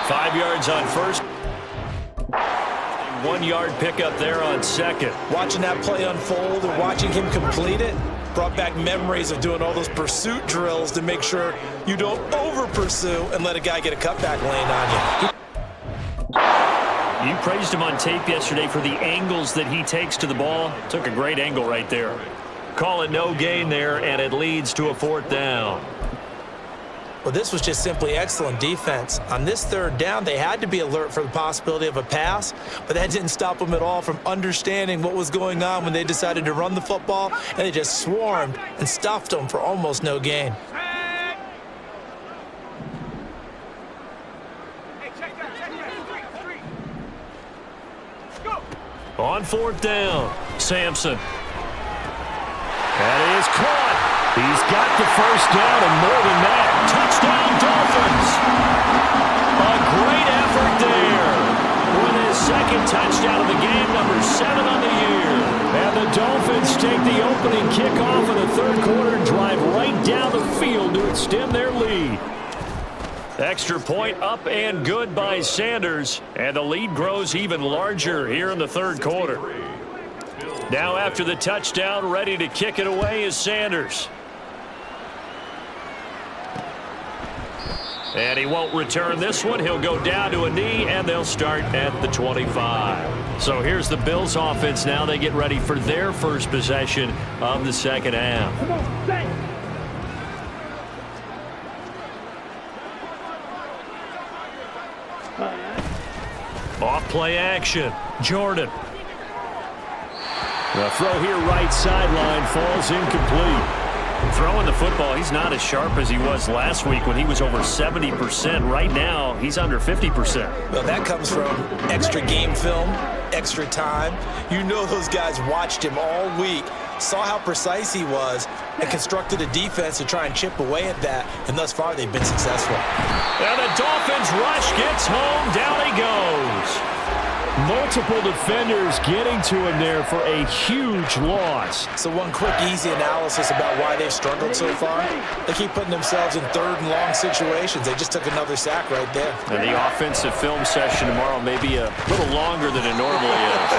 5 yards on first. 1 yard pickup there on 2nd. Watching that play unfold and watching him complete it brought back memories of doing all those pursuit drills to make sure you don't over-pursue and let a guy get a cutback lane on you. You praised him on tape yesterday for the angles that he takes to the ball. Took a great angle right there. Call it no gain there, and it leads to a 4th down. Well, this was just simply excellent defense. On this 3rd down, they had to be alert for the possibility of a pass, but that didn't stop them at all from understanding what was going on when they decided to run the football, and they just swarmed and stuffed them for almost no gain. On 4th down, Sampson. That is caught. He's got the first down and more than that. Touchdown, Dolphins. A great effort there. With his 2nd touchdown of the game, number 7 on the year. And the Dolphins take the opening kickoff of the 3rd quarter and drive right down the field to extend their lead. Extra point up and good by Sanders. And the lead grows even larger here in the 3rd quarter. Now after the touchdown, ready to kick it away is Sanders. And he won't return this one. He'll go down to a knee, and they'll start at the 25. So here's the Bills offense now. They get ready for their first possession of the 2nd half. Off play action. Jordan. The throw here right sideline falls incomplete. Throwing the football, he's not as sharp as he was last week when he was over 70%. Right now, he's under 50%. Well, that comes from extra game film, extra time. You know those guys watched him all week, saw how precise he was, and constructed a defense to try and chip away at that, and thus far they've been successful. And the Dolphins rush gets home. Down he goes. Multiple defenders getting to him there for a huge loss. So one quick, easy analysis about why they've struggled so far. They keep putting themselves in 3rd and long situations. They just took another sack right there. And the offensive film session tomorrow may be a little longer than it normally is.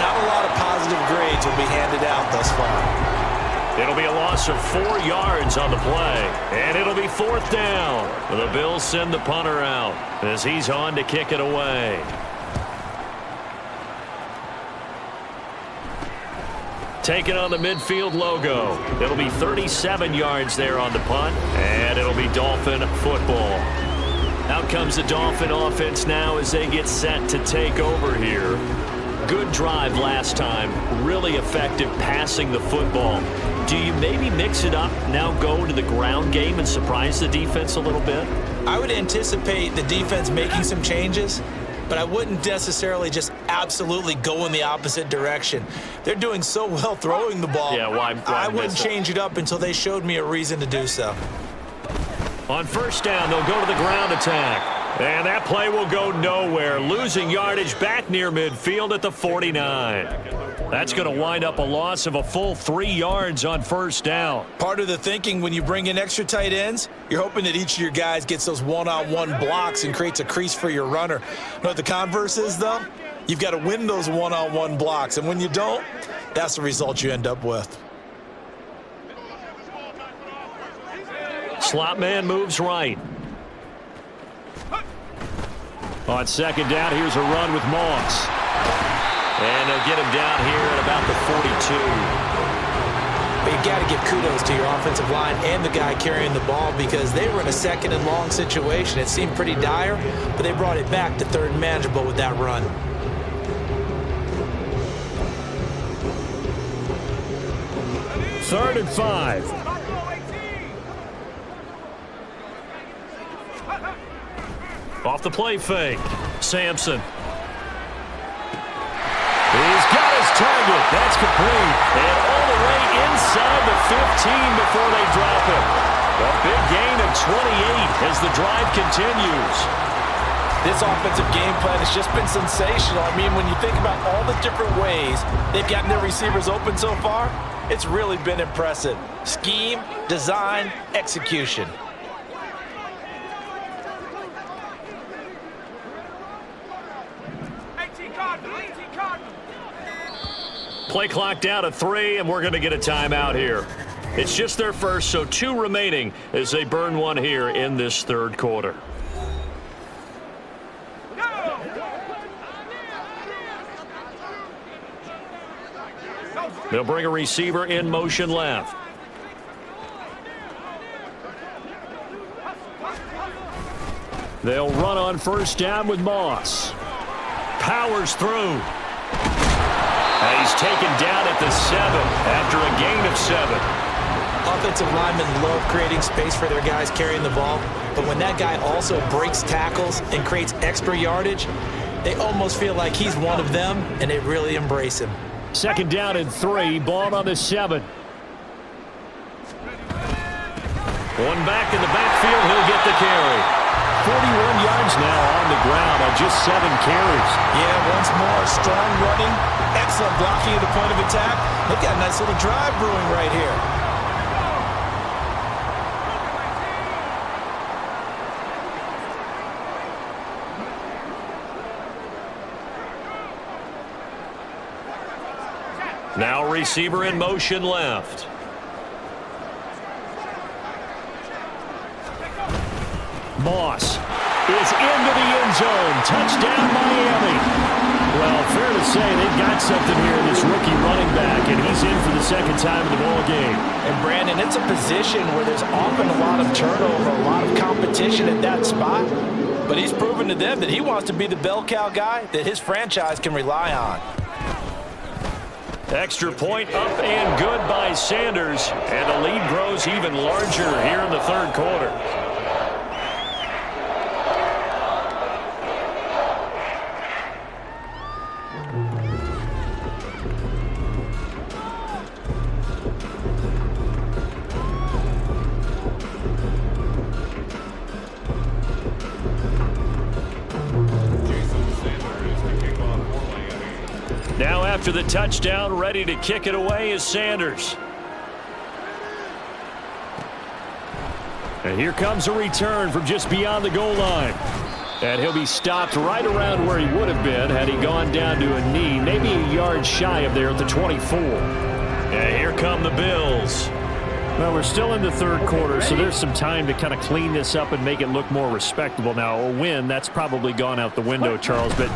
Not a lot of positive grades will be handed out thus far. It'll be a loss of 4 yards on the play. And it'll be 4th down. The Bills send the punter out as he's on to kick it away. Taking on the midfield logo. It'll be 37 yards there on the punt, and it'll be Dolphin football. Out comes the Dolphin offense now as they get set to take over here. Good drive last time. Really effective passing the football. Do you maybe mix it up, now go to the ground game and surprise the defense a little bit? I would anticipate the defense making some changes, but I wouldn't necessarily just absolutely go in the opposite direction. They're doing so well throwing the ball. Yeah, why I wouldn't miss it? change it up until they showed me a reason to do so. On first down, they'll go to the ground attack. And that play will go nowhere. Losing yardage back near midfield at the 49. That's going to wind up a loss of a full 3 yards on first down. Part of the thinking when you bring in extra tight ends, you're hoping that each of your guys gets those one-on-one blocks and creates a crease for your runner. You know what the converse is, though? You've got to win those one-on-one blocks, and when you don't, that's the result you end up with. Slot man moves right. On second down, here's a run with Moss. And they'll get him down here at about the 42. But you got to give kudos to your offensive line and the guy carrying the ball because they were in a second and long situation. It seemed pretty dire, but they brought it back to third and manageable with that run. Third and 5. Off the play fake. Sampson. He's got his target. That's complete. And all the way inside the 15 before they drop him. A big gain of 28 as the drive continues. This offensive game plan has just been sensational. I mean, when you think about all the different ways they've gotten their receivers open so far, it's really been impressive. Scheme, design, execution. Play clock down to 3, and we're going to get a timeout here. It's just their first, so 2 remaining as they burn one here in this third quarter. They'll bring a receiver in motion left. They'll run on first down with Moss. Powers through. And he's taken down at the 7 after a gain of 7. Offensive linemen love creating space for their guys carrying the ball, but when that guy also breaks tackles and creates extra yardage, they almost feel like he's one of them, and they really embrace him. Second down and 3, ball on the 7. One back in the backfield, he'll get the carry. 41 yards now on the ground on just 7 carries. Yeah, once more, strong running, excellent blocking at the point of attack. They've got a nice little drive brewing right here. Now receiver in motion left. Moss is into the end zone. Touchdown, Miami. Well, fair to say they've got something here in this rookie running back, and he's in for the second time in the ball game. And, Brandon, it's a position where there's often a lot of turnover, a lot of competition at that spot. But he's proven to them that he wants to be the bell cow guy that his franchise can rely on. Extra point up and good by Sanders, and the lead grows even larger here in the third quarter. Now after the touchdown, ready to kick it away is Sanders. And here comes a return from just beyond the goal line. And he'll be stopped right around where he would have been had he gone down to a knee, maybe a yard shy of there at the 24. And here come the Bills. Well, we're still in the third quarter, so there's some time to kind of clean this up and make it look more respectable. Now, a win, that's probably gone out the window, Charles, but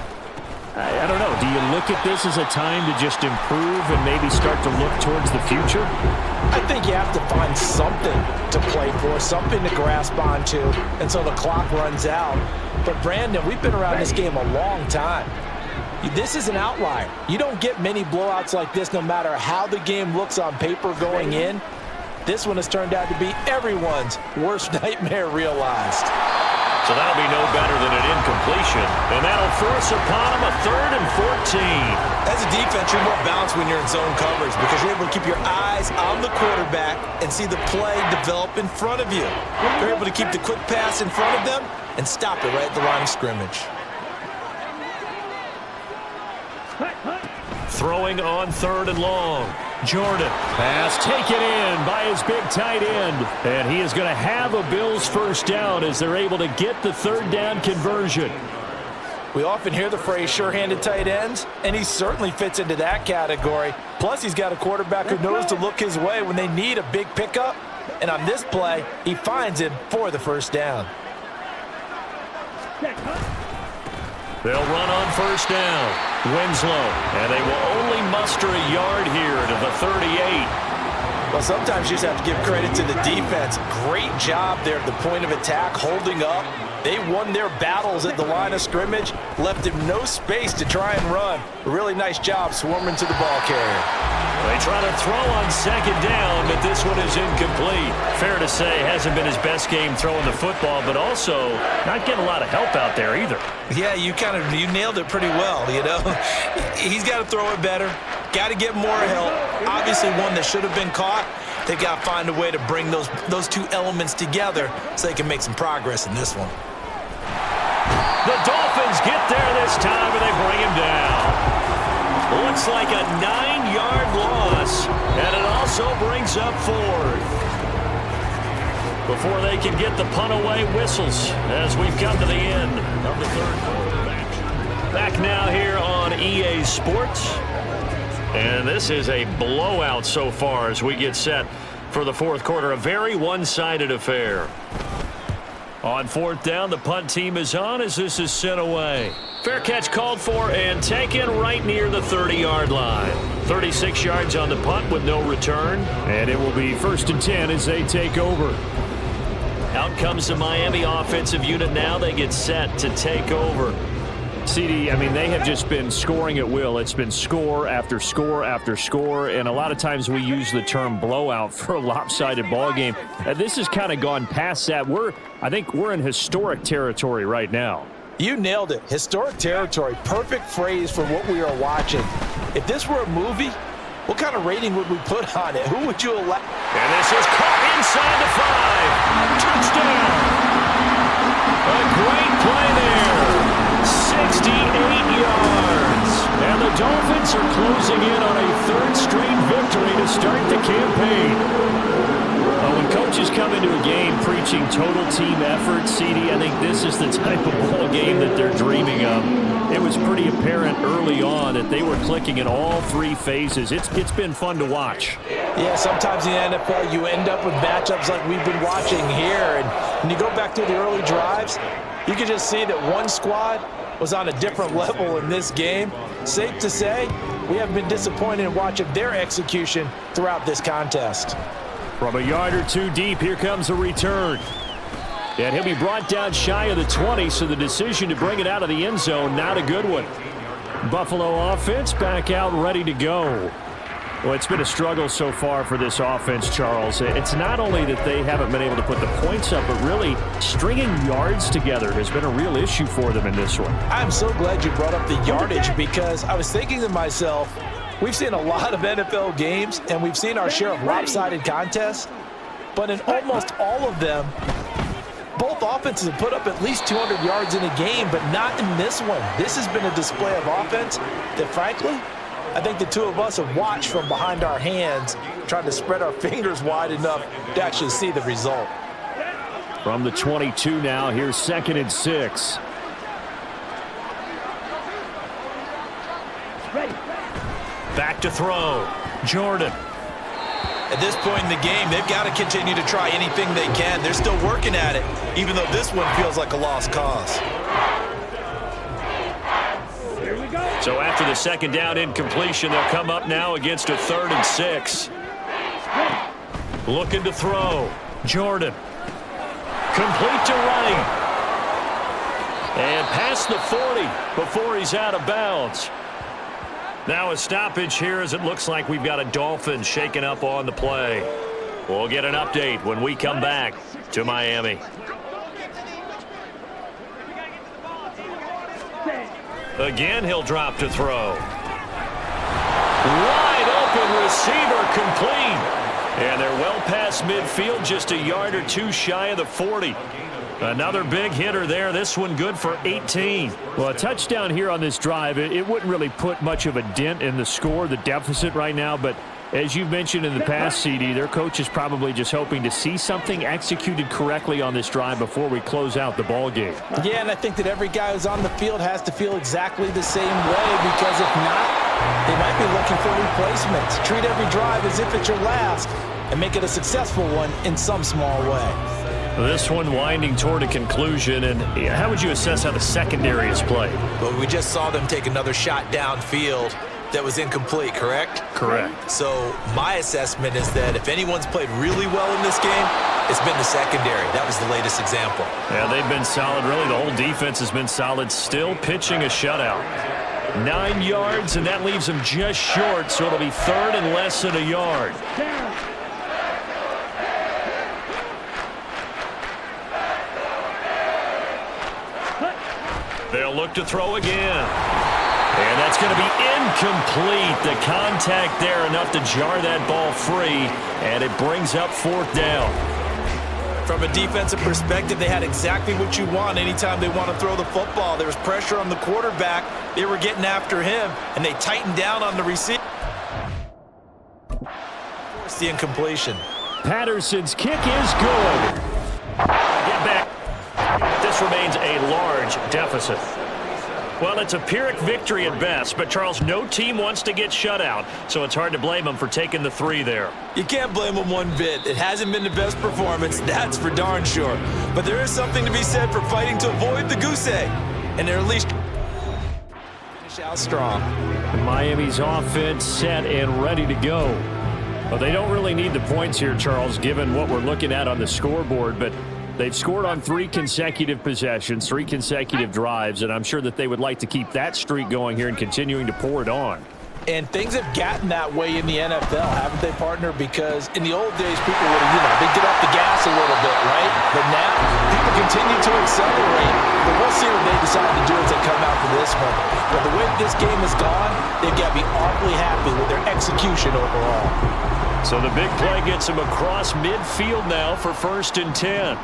I don't know. Do you look at this as a time to just improve and maybe start to look towards the future? I think you have to find something to play for, something to grasp onto until the clock runs out. But, Brandon, we've been around this game a long time. This is an outlier. You don't get many blowouts like this no matter how the game looks on paper going in. This one has turned out to be everyone's worst nightmare realized. So that'll be no better than an incompletion. And that'll force upon him a 3rd and 14. As a defense, you're more balanced when you're in zone coverage because you're able to keep your eyes on the quarterback and see the play develop in front of you. You're able to keep the quick pass in front of them and stop it right at the line of scrimmage. Throwing on 3rd and long. Jordan. Pass taken in by his big tight end. And he is going to have a Bills first down as they're able to get the 3rd down conversion. We often hear the phrase sure-handed tight ends, and he certainly fits into that category. Plus, he's got a quarterback who knows to look his way when they need a big pickup. And on this play, he finds him for the first down. They'll run on 1st down. Winslow, and they will only muster a yard here to the 38. Well, sometimes you just have to give credit to the defense. Great job there at the point of attack, holding up. They won their battles at the line of scrimmage, left him no space to try and run. A really nice job swarming to the ball carrier. They try to throw on 2nd down, but this one is incomplete. Fair to say, hasn't been his best game throwing the football, but also not getting a lot of help out there either. Yeah, you nailed it pretty well, you know. He's got to throw it better, got to get more help. Obviously one that should have been caught. They've got to find a way to bring those two elements together so they can make some progress in this one. The Dolphins get there this time, and they bring him down. Looks like a 9-yard loss, and it also brings up 4th. Before they can get the punt away, whistles as we've come to the end of the 3rd quarter. Back now here on EA Sports. And this is a blowout so far as we get set for the 4th quarter. A very one-sided affair. On 4th down, the punt team is on as this is sent away. Fair catch called for and taken right near the 30-yard line. 36 yards on the punt with no return. And it will be 1st and 10 as they take over. Out comes the Miami offensive unit now. They get set to take over. CD, I mean, they have just been scoring at will. It's been score after score after score, and a lot of times we use the term blowout for a lopsided ball game. This has kind of gone past that. I think we're in historic territory right now. You nailed it. Historic territory. Perfect phrase for what we are watching. If this were a movie, what kind of rating would we put on it? Who would you allow? And this is caught inside the 5. Touchdown. A great play there. 68 yards. And the Dolphins are closing in on a 3rd straight victory to start the campaign. When coaches come into a game preaching total team effort, CD, I think this is the type of ball game that they're dreaming of. It was pretty apparent early on that they were clicking in all 3 phases. It's been fun to watch. Yeah, sometimes in the NFL you end up with matchups like we've been watching here. And when you go back to the early drives, you can just see that one squad was on a different level in this game. Safe to say, we have been disappointed in watching their execution throughout this contest. From a yard or 2 deep, here comes a return. And he'll be brought down shy of the 20, so the decision to bring it out of the end zone, not a good one. Buffalo offense back out ready to go. Well, it's been a struggle so far for this offense, Charles. It's not only that they haven't been able to put the points up, but really stringing yards together has been a real issue for them in this one. I'm so glad you brought up the yardage because I was thinking to myself, we've seen a lot of NFL games and we've seen our share of lopsided contests, but in almost all of them, both offenses have put up at least 200 yards in a game, but not in this one. This has been a display of offense that, frankly, I think the two of us have watched from behind our hands, trying to spread our fingers wide enough to actually see the result. From the 22 now, here's 2nd and 6. Back to throw. Jordan. At this point in the game, they've got to continue to try anything they can. They're still working at it, even though this one feels like a lost cause. Here we go. So after the second down incompletion, they'll come up now against a 3rd and 6. Looking to throw. Jordan. Complete to right. And past the 40 before he's out of bounds. Now a stoppage here as it looks like we've got a Dolphins shaking up on the play. We'll get an update when we come back to Miami. Again, he'll drop to throw. Wide open receiver complete. And they're well past midfield, just a yard or two shy of the 40. Another big hitter there. This one good for 18. Well, a touchdown here on this drive, it wouldn't really put much of a dent in the score, the deficit right now. But as you've mentioned in the past, CD, their coach is probably just hoping to see something executed correctly on this drive before we close out the ball game. Yeah, and I think that every guy who's on the field has to feel exactly the same way, because if not, they might be looking for replacements. Treat every drive as if it's your last and make it a successful one in some small way. This one winding toward a conclusion, and how would you assess how the secondary is played? Well, we just saw them take another shot downfield that was incomplete, correct? Correct. So my assessment is that if anyone's played really well in this game, it's been the secondary. That was the latest example. Yeah, they've been solid. Really, the whole defense has been solid. Still pitching a shutout. 9 yards, and that leaves them just short, so it'll be 3rd and less than a yard. They'll look to throw again. And that's going to be incomplete. The contact there enough to jar that ball free, and it brings up 4th down. From a defensive perspective, they had exactly what you want anytime they want to throw the football. There was pressure on the quarterback. They were getting after him, and they tightened down on the receiver. Forced the incompletion. Patterson's kick is good. Get back. This remains a large deficit. Well, it's a Pyrrhic victory at best, but Charles, no team wants to get shut out, so it's hard to blame them for taking the 3 there. You can't blame them one bit. It hasn't been the best performance, that's for darn sure. But there is something to be said for fighting to avoid the goose egg, and they're at least finish out strong. Miami's offense set and ready to go. Well, they don't really need the points here, Charles, given what we're looking at on the scoreboard, but they've scored on 3 consecutive possessions, 3 consecutive drives, and I'm sure that they would like to keep that streak going here and continuing to pour it on. And things have gotten that way in the NFL, haven't they, partner? Because in the old days, people would have, they'd get off the gas a little bit, right? But now, people continue to accelerate. But we'll see what they decide to do as they come out for this one. But the way this game has gone, they've got to be awfully happy with their execution overall. So the big play gets him across midfield now for 1st and 10.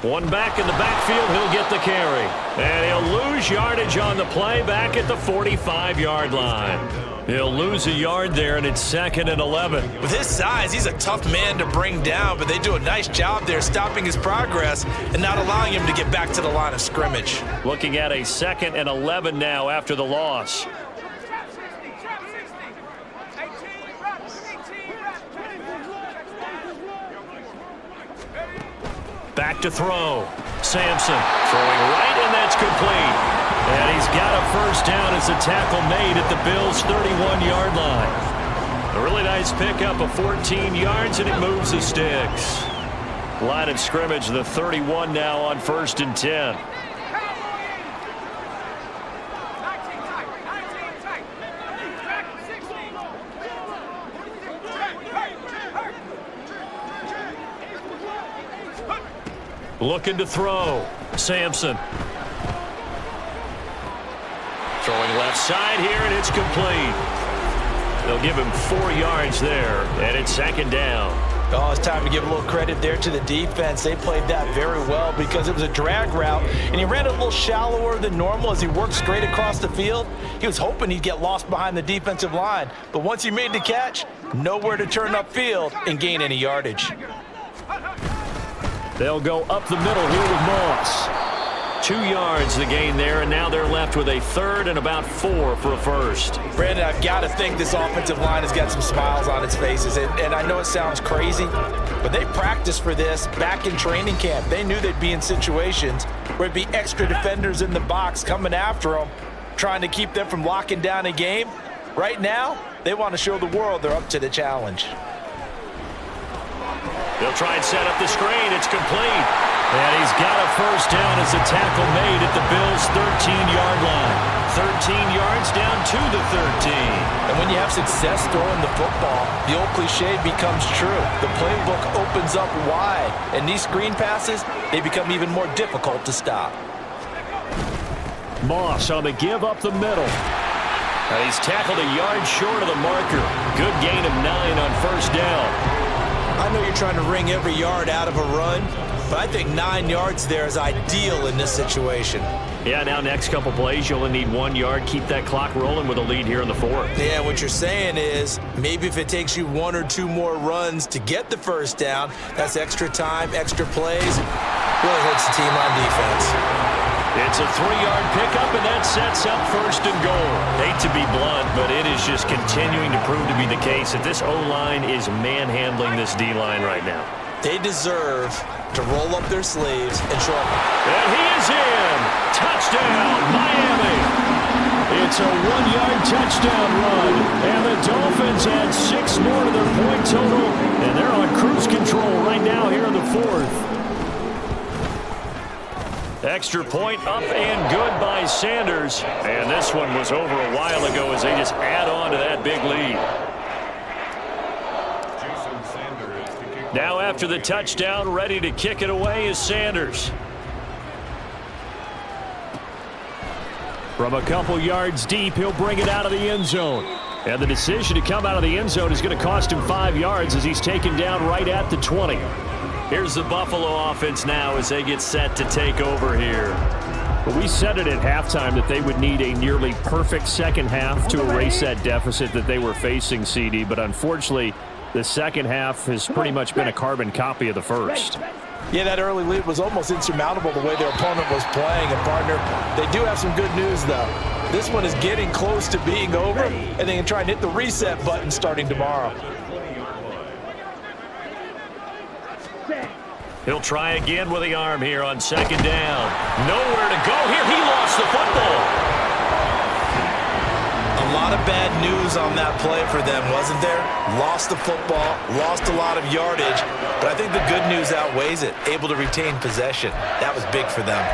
One back in the backfield, he'll get the carry. And he'll lose yardage on the play back at the 45-yard line. He'll lose a yard there, and it's 2nd and 11. With his size, he's a tough man to bring down, but they do a nice job there stopping his progress and not allowing him to get back to the line of scrimmage. Looking at a 2nd and 11 now after the loss. Back to throw. Sampson throwing right, and that's complete. And he's got a 1st down as the tackle made at the Bills' 31-yard line. A really nice pickup of 14 yards, and it moves the sticks. Line of scrimmage, the 31 now on 1st and 10. Looking to throw. Sampson. Throwing left side here, and it's complete. They'll give him 4 yards there, and it's 2nd down. Oh, it's time to give a little credit there to the defense. They played that very well because it was a drag route, and he ran a little shallower than normal as he worked straight across the field. He was hoping he'd get lost behind the defensive line, but once he made the catch, nowhere to turn upfield and gain any yardage. They'll go up the middle here with Moss. 2 yards the gain there, and now they're left with a third and about 4 for a first. Brandon, I've got to think this offensive line has got some smiles on its faces. And I know it sounds crazy, but they practiced for this back in training camp. They knew they'd be in situations where it'd be extra defenders in the box coming after them, trying to keep them from locking down a game. Right now, they want to show the world they're up to the challenge. They'll try and set up the screen. It's complete. And he's got a first down as the tackle made at the Bills' 13-yard line. 13 yards down to the 13. And when you have success throwing the football, the old cliche becomes true. The playbook opens up wide, and these screen passes, they become even more difficult to stop. Moss on the give up the middle. And he's tackled a yard short of the marker. Good gain of 9 on first down. I know you're trying to wring every yard out of a run, but I think 9 yards there is ideal in this situation. Yeah, now next couple plays, you only need 1 yard. Keep that clock rolling with a lead here in the 4th. Yeah, what you're saying is maybe if it takes you 1 or 2 more runs to get the first down, that's extra time, extra plays. Really hurts the team on defense. It's a 3-yard pickup, and that sets up first and goal. Hate to be blunt, but it is just continuing to prove to be the case that this O-line is manhandling this D-line right now. They deserve to roll up their sleeves and show up. And he is in. Touchdown, Miami. It's a 1-yard touchdown run, and the Dolphins add 6 more to their point total, and they're on cruise control right now here in the 4th. Extra point up and good by Sanders. And this one was over a while ago as they just add on to that big lead. Now after the touchdown, ready to kick it away is Sanders. From a couple yards deep, he'll bring it out of the end zone. And the decision to come out of the end zone is going to cost him 5 yards as he's taken down right at the 20. Here's the Buffalo offense now as they get set to take over here. But we said it at halftime that they would need a nearly perfect second half to erase that deficit that they were facing, CD. But unfortunately, the second half has pretty much been a carbon copy of the first. Yeah, that early lead was almost insurmountable the way their opponent was playing. And, partner, they do have some good news, though. This one is getting close to being over, and they can try and hit the reset button starting tomorrow. He'll try again with the arm here on second down. Nowhere to go here. He lost the football. A lot of bad news on that play for them, wasn't there? Lost the football, lost a lot of yardage, but I think the good news outweighs it. Able to retain possession. That was big for them.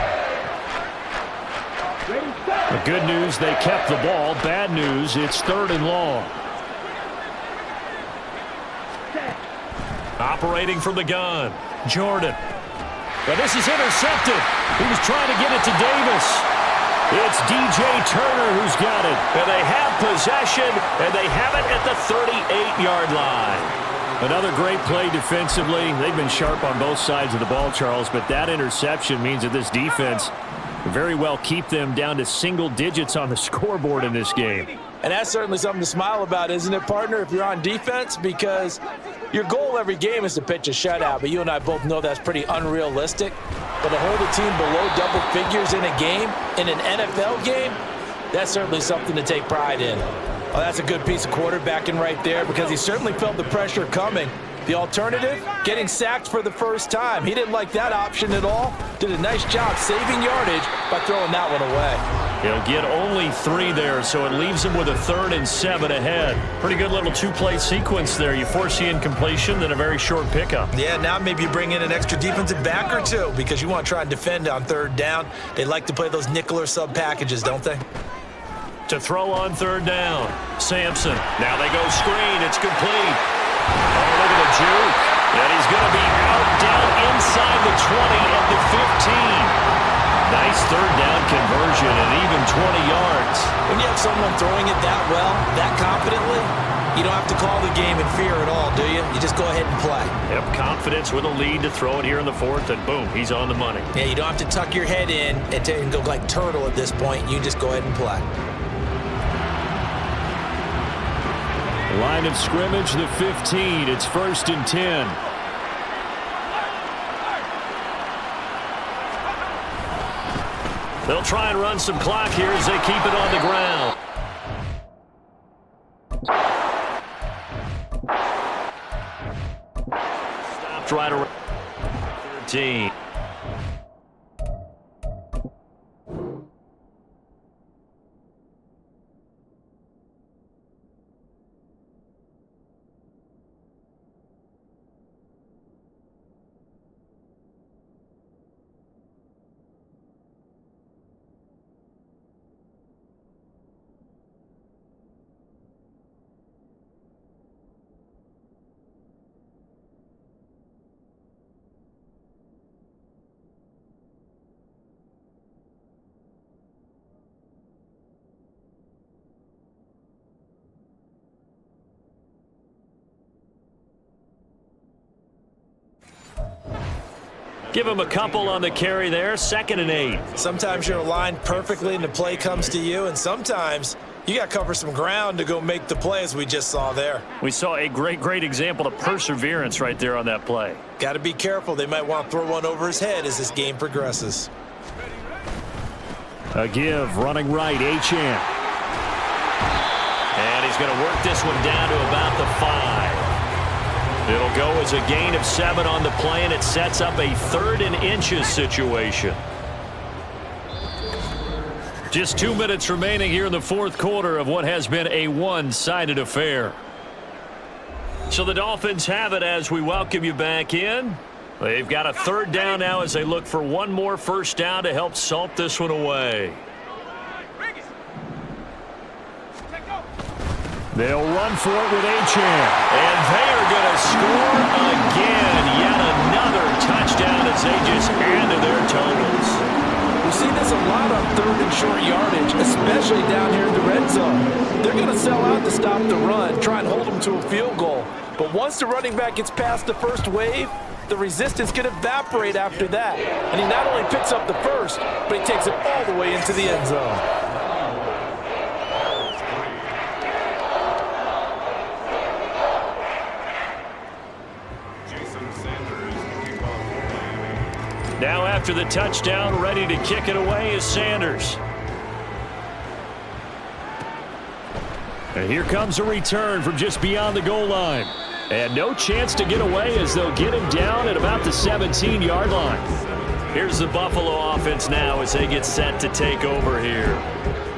The good news, they kept the ball. Bad news, it's 3rd and long. Operating from the gun, Jordan. But this is intercepted. He was trying to get it to Davis. It's DJ Turner who's got it. And they have possession, and they have it at the 38-yard line. Another great play defensively. They've been sharp on both sides of the ball, Charles, but that interception means that this defense can very well keep them down to single digits on the scoreboard in this game. And that's certainly something to smile about, isn't it, partner, if you're on defense? Because your goal every game is to pitch a shutout, but you and I both know that's pretty unrealistic. But to hold a team below double figures in a game, in an NFL game, that's certainly something to take pride in. Oh, that's a good piece of quarterbacking right there because he certainly felt the pressure coming. The alternative, getting sacked for the first time. He didn't like that option at all. Did a nice job saving yardage by throwing that one away. He'll get only 3 there, so it leaves him with a 3rd and 7 ahead. Pretty good little 2-play sequence there. You force the incompletion, then a very short pickup. Yeah, now maybe you bring in an extra defensive back or 2 because you want to try and defend on 3rd down. They like to play those nickel or sub packages, don't they? To throw on 3rd down, Sampson. Now they go screen. It's complete. Oh, look at the juke. And he's going to be out down inside the 20 at the 15. Nice 3rd down conversion and even 20 yards. When you have someone throwing it that well, that confidently, you don't have to call the game in fear at all, do you? You just go ahead and play. Yep, confidence with a lead to throw it here in the 4th, and boom, he's on the money. Yeah, you don't have to tuck your head in and go like turtle at this point. You just go ahead and play. Line of scrimmage, the 15. It's 1st and 10. They'll try and run some clock here as they keep it on the ground. Stopped right around 13. Give him a couple on the carry there, 2nd and 8. Sometimes you're aligned perfectly and the play comes to you, and sometimes you got to cover some ground to go make the play, as we just saw there. We saw a great example of perseverance right there on that play. Got to be careful. They might want to throw one over his head as this game progresses. A give, running right, Achane. And he's going to work this one down to about the 5. It'll go as a gain of 7 on the play, and it sets up a 3rd and inches situation. Just 2 minutes remaining here in the 4th quarter of what has been a one-sided affair. So the Dolphins have it as we welcome you back in. They've got a 3rd down now as they look for one more first down to help salt this one away. They'll run for it with Achane. And they are going to score again. Yet another touchdown as they just add to their totals. We see this a lot on 3rd and short yardage, especially down here in the red zone. They're going to sell out to stop the run, try and hold them to a field goal. But once the running back gets past the first wave, the resistance can evaporate after that. And he not only picks up the first, but he takes it all the way into the end zone. Now after the touchdown, ready to kick it away is Sanders. And here comes a return from just beyond the goal line. And no chance to get away as they'll get him down at about the 17-yard line. Here's the Buffalo offense now as they get set to take over here.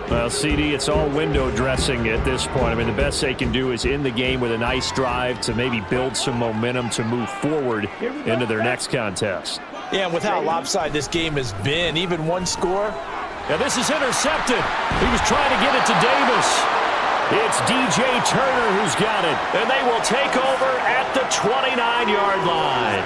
Well, CD, it's all window dressing at this point. I mean, the best they can do is end the game with a nice drive to maybe build some momentum to move forward into their next contest. Yeah, and with how lopsided this game has been, even one score. Now this is intercepted. He was trying to get it to Davis. It's DJ Turner who's got it. And they will take over at the 29-yard line.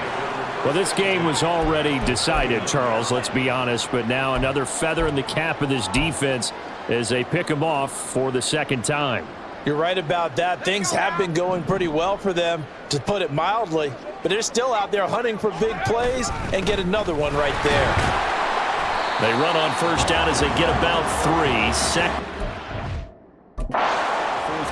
Well, this game was already decided, Charles, let's be honest. But now another feather in the cap of this defense as they pick them off for the 2nd time. You're right about that. Things have been going pretty well for them, to put it mildly. But they're still out there hunting for big plays and get another one right there. They run on first down as they get about 3. Second.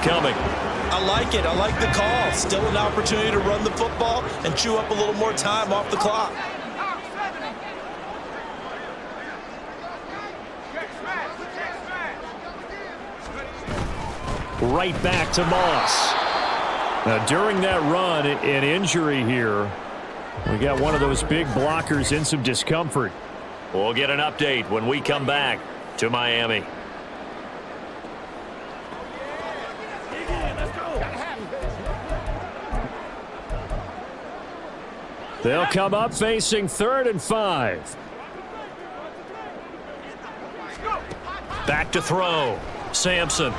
Coming. I like it. I like the call. Still an opportunity to run the football and chew up a little more time off the clock. Right back to Moss. Now, during that run, an injury here. We got one of those big blockers in some discomfort. We'll get an update when we come back to Miami. They'll come up facing 3rd and 5. Back to throw. Sampson.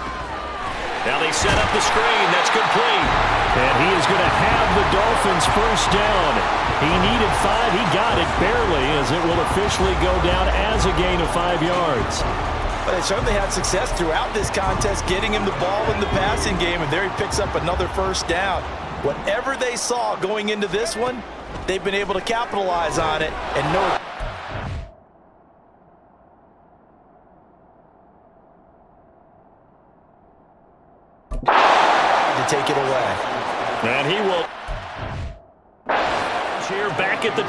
Now they set up the screen. That's complete. And he is going to have the Dolphins first down. He needed 5. He got it barely as it will officially go down as a gain of 5 yards. But they certainly had success throughout this contest getting him the ball in the passing game, and there he picks up another first down. Whatever they saw going into this one, they've been able to capitalize on it and know to take it away. And he will here back at the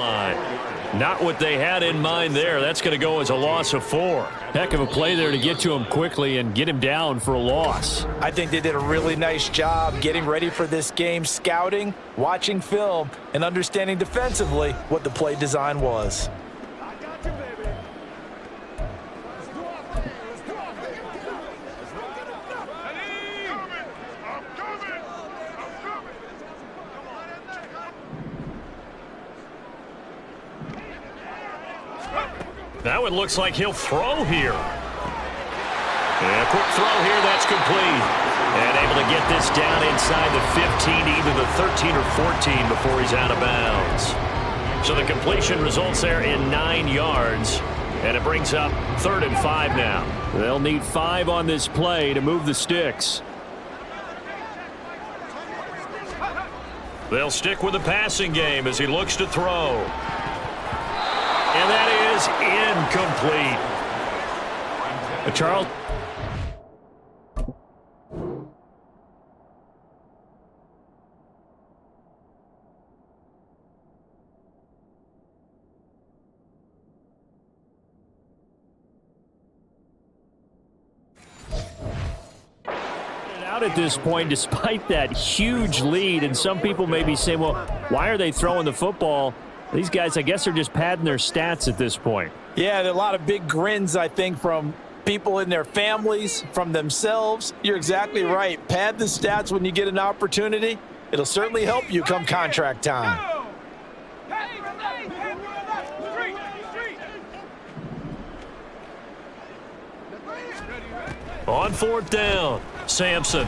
line. Not what they had in mind there. That's going to go as a loss of 4. Heck of a play there to get to him quickly and get him down for a loss. I think they did a really nice job getting ready for this game, scouting, watching film, and understanding defensively what the play design was. Now it looks like he'll throw here. And a quick throw here, that's complete. And able to get this down inside the 15, either the 13 or 14 before he's out of bounds. So the completion results there in 9 yards. And it brings up 3rd and 5 now. They'll need 5 on this play to move the sticks. They'll stick with the passing game as he looks to throw. And that is incomplete. Charles. Out at this point, despite that huge lead, and some people may be saying, well, why are they throwing the football? These guys, I guess, are just padding their stats at this point. Yeah, there are a lot of big grins, I think, from people in their families, from themselves. You're exactly right. Pad the stats when you get an opportunity. It'll certainly help you come contract time. On 4th down, Sampson. A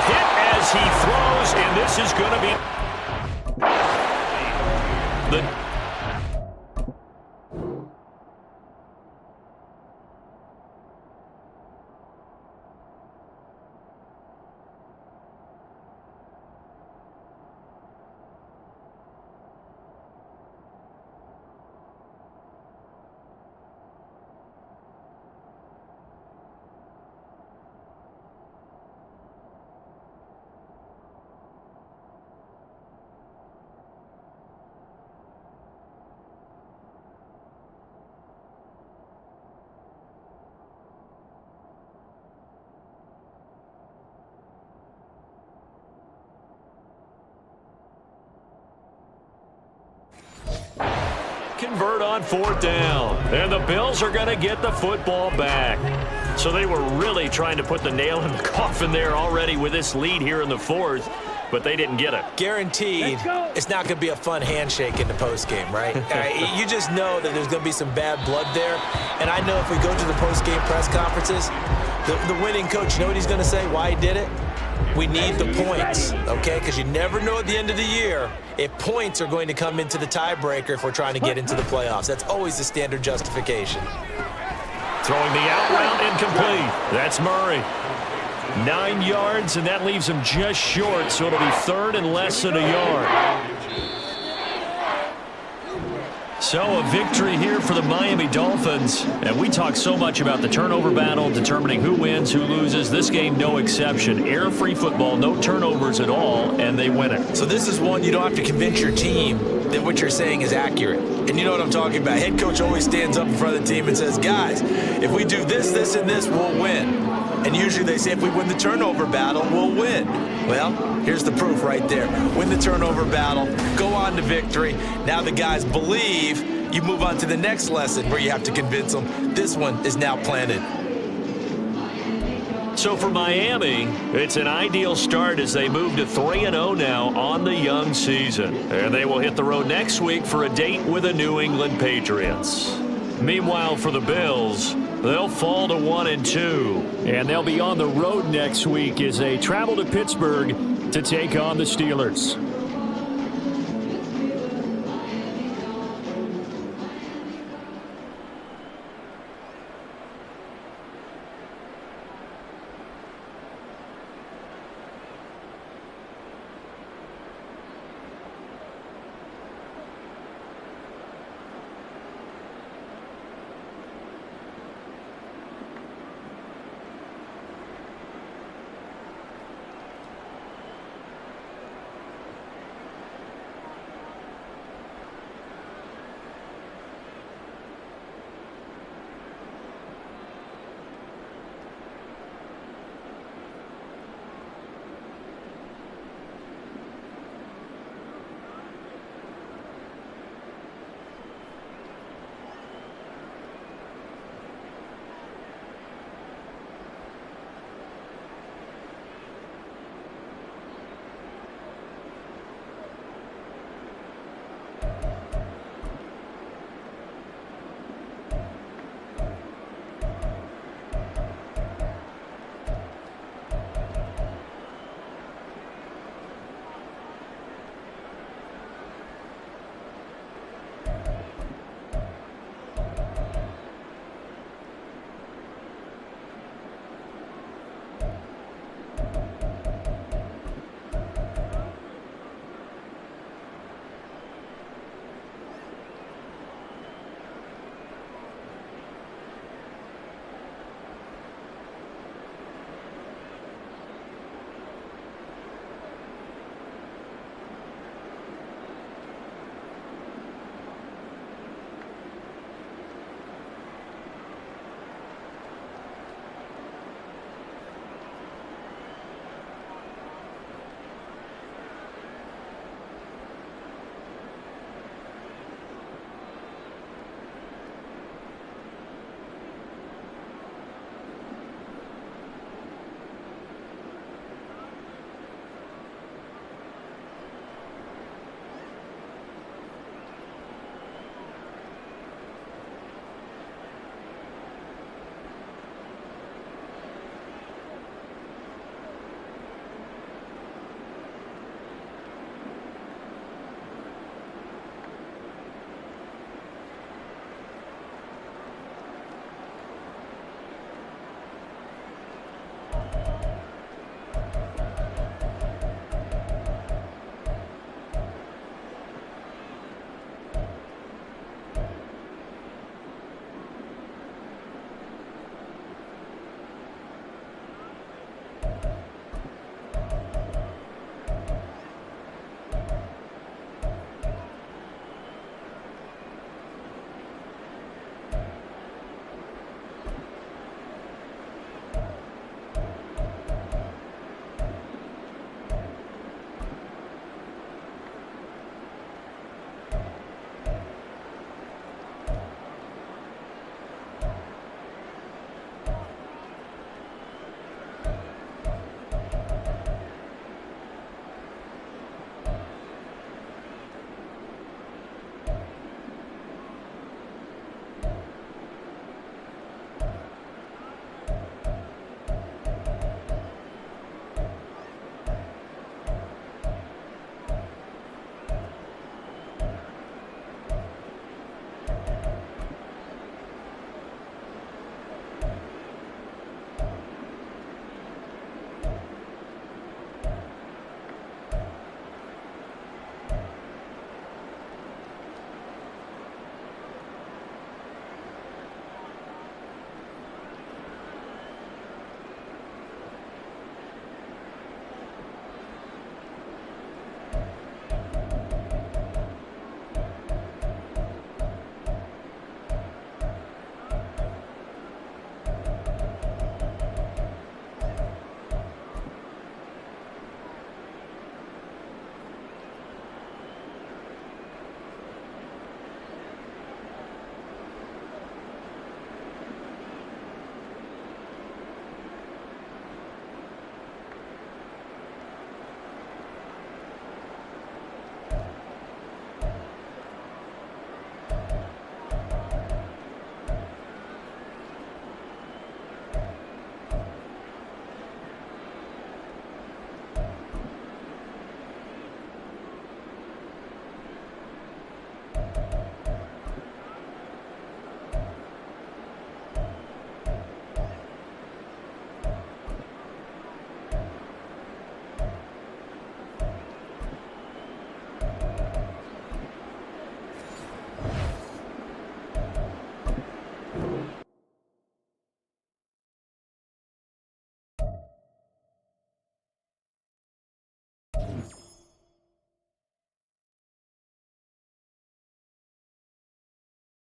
hit as he throws, and this is going to be convert on 4th down. And the Bills are going to get the football back. So they were really trying to put the nail in the coffin there already with this lead here in the 4th, but they didn't get it. Guaranteed, it's not going to be a fun handshake in the postgame, right? You just know that there's going to be some bad blood there. And I know if we go to the postgame press conferences, the winning coach, you know what he's going to say, why he did it? We need the points, okay? Because you never know at the end of the year if points are going to come into the tiebreaker if we're trying to get into the playoffs. That's always the standard justification. Throwing the out route incomplete. That's Murray. 9 yards, and that leaves him just short, so it'll be 3rd and less than a yard. So a victory here for the Miami Dolphins. And we talk so much about the turnover battle, determining who wins, who loses. This game, no exception. Error-free football, no turnovers at all, and they win it. So this is one you don't have to convince your team that what you're saying is accurate. And you know what I'm talking about. Head coach always stands up in front of the team and says, guys, if we do this, this, and this, we'll win. And usually they say if we win the turnover battle, we'll win. Well, here's the proof right there. Win the turnover battle, go on to victory. Now the guys believe. You move on to the next lesson where you have to convince them. This one is now planted. So for Miami, it's an ideal start as they move to 3-0 now on the young season. And they will hit the road next week for a date with the New England Patriots. Meanwhile, for the Bills, they'll fall to 1-2. And they'll be on the road next week as they travel to Pittsburgh to take on the Steelers.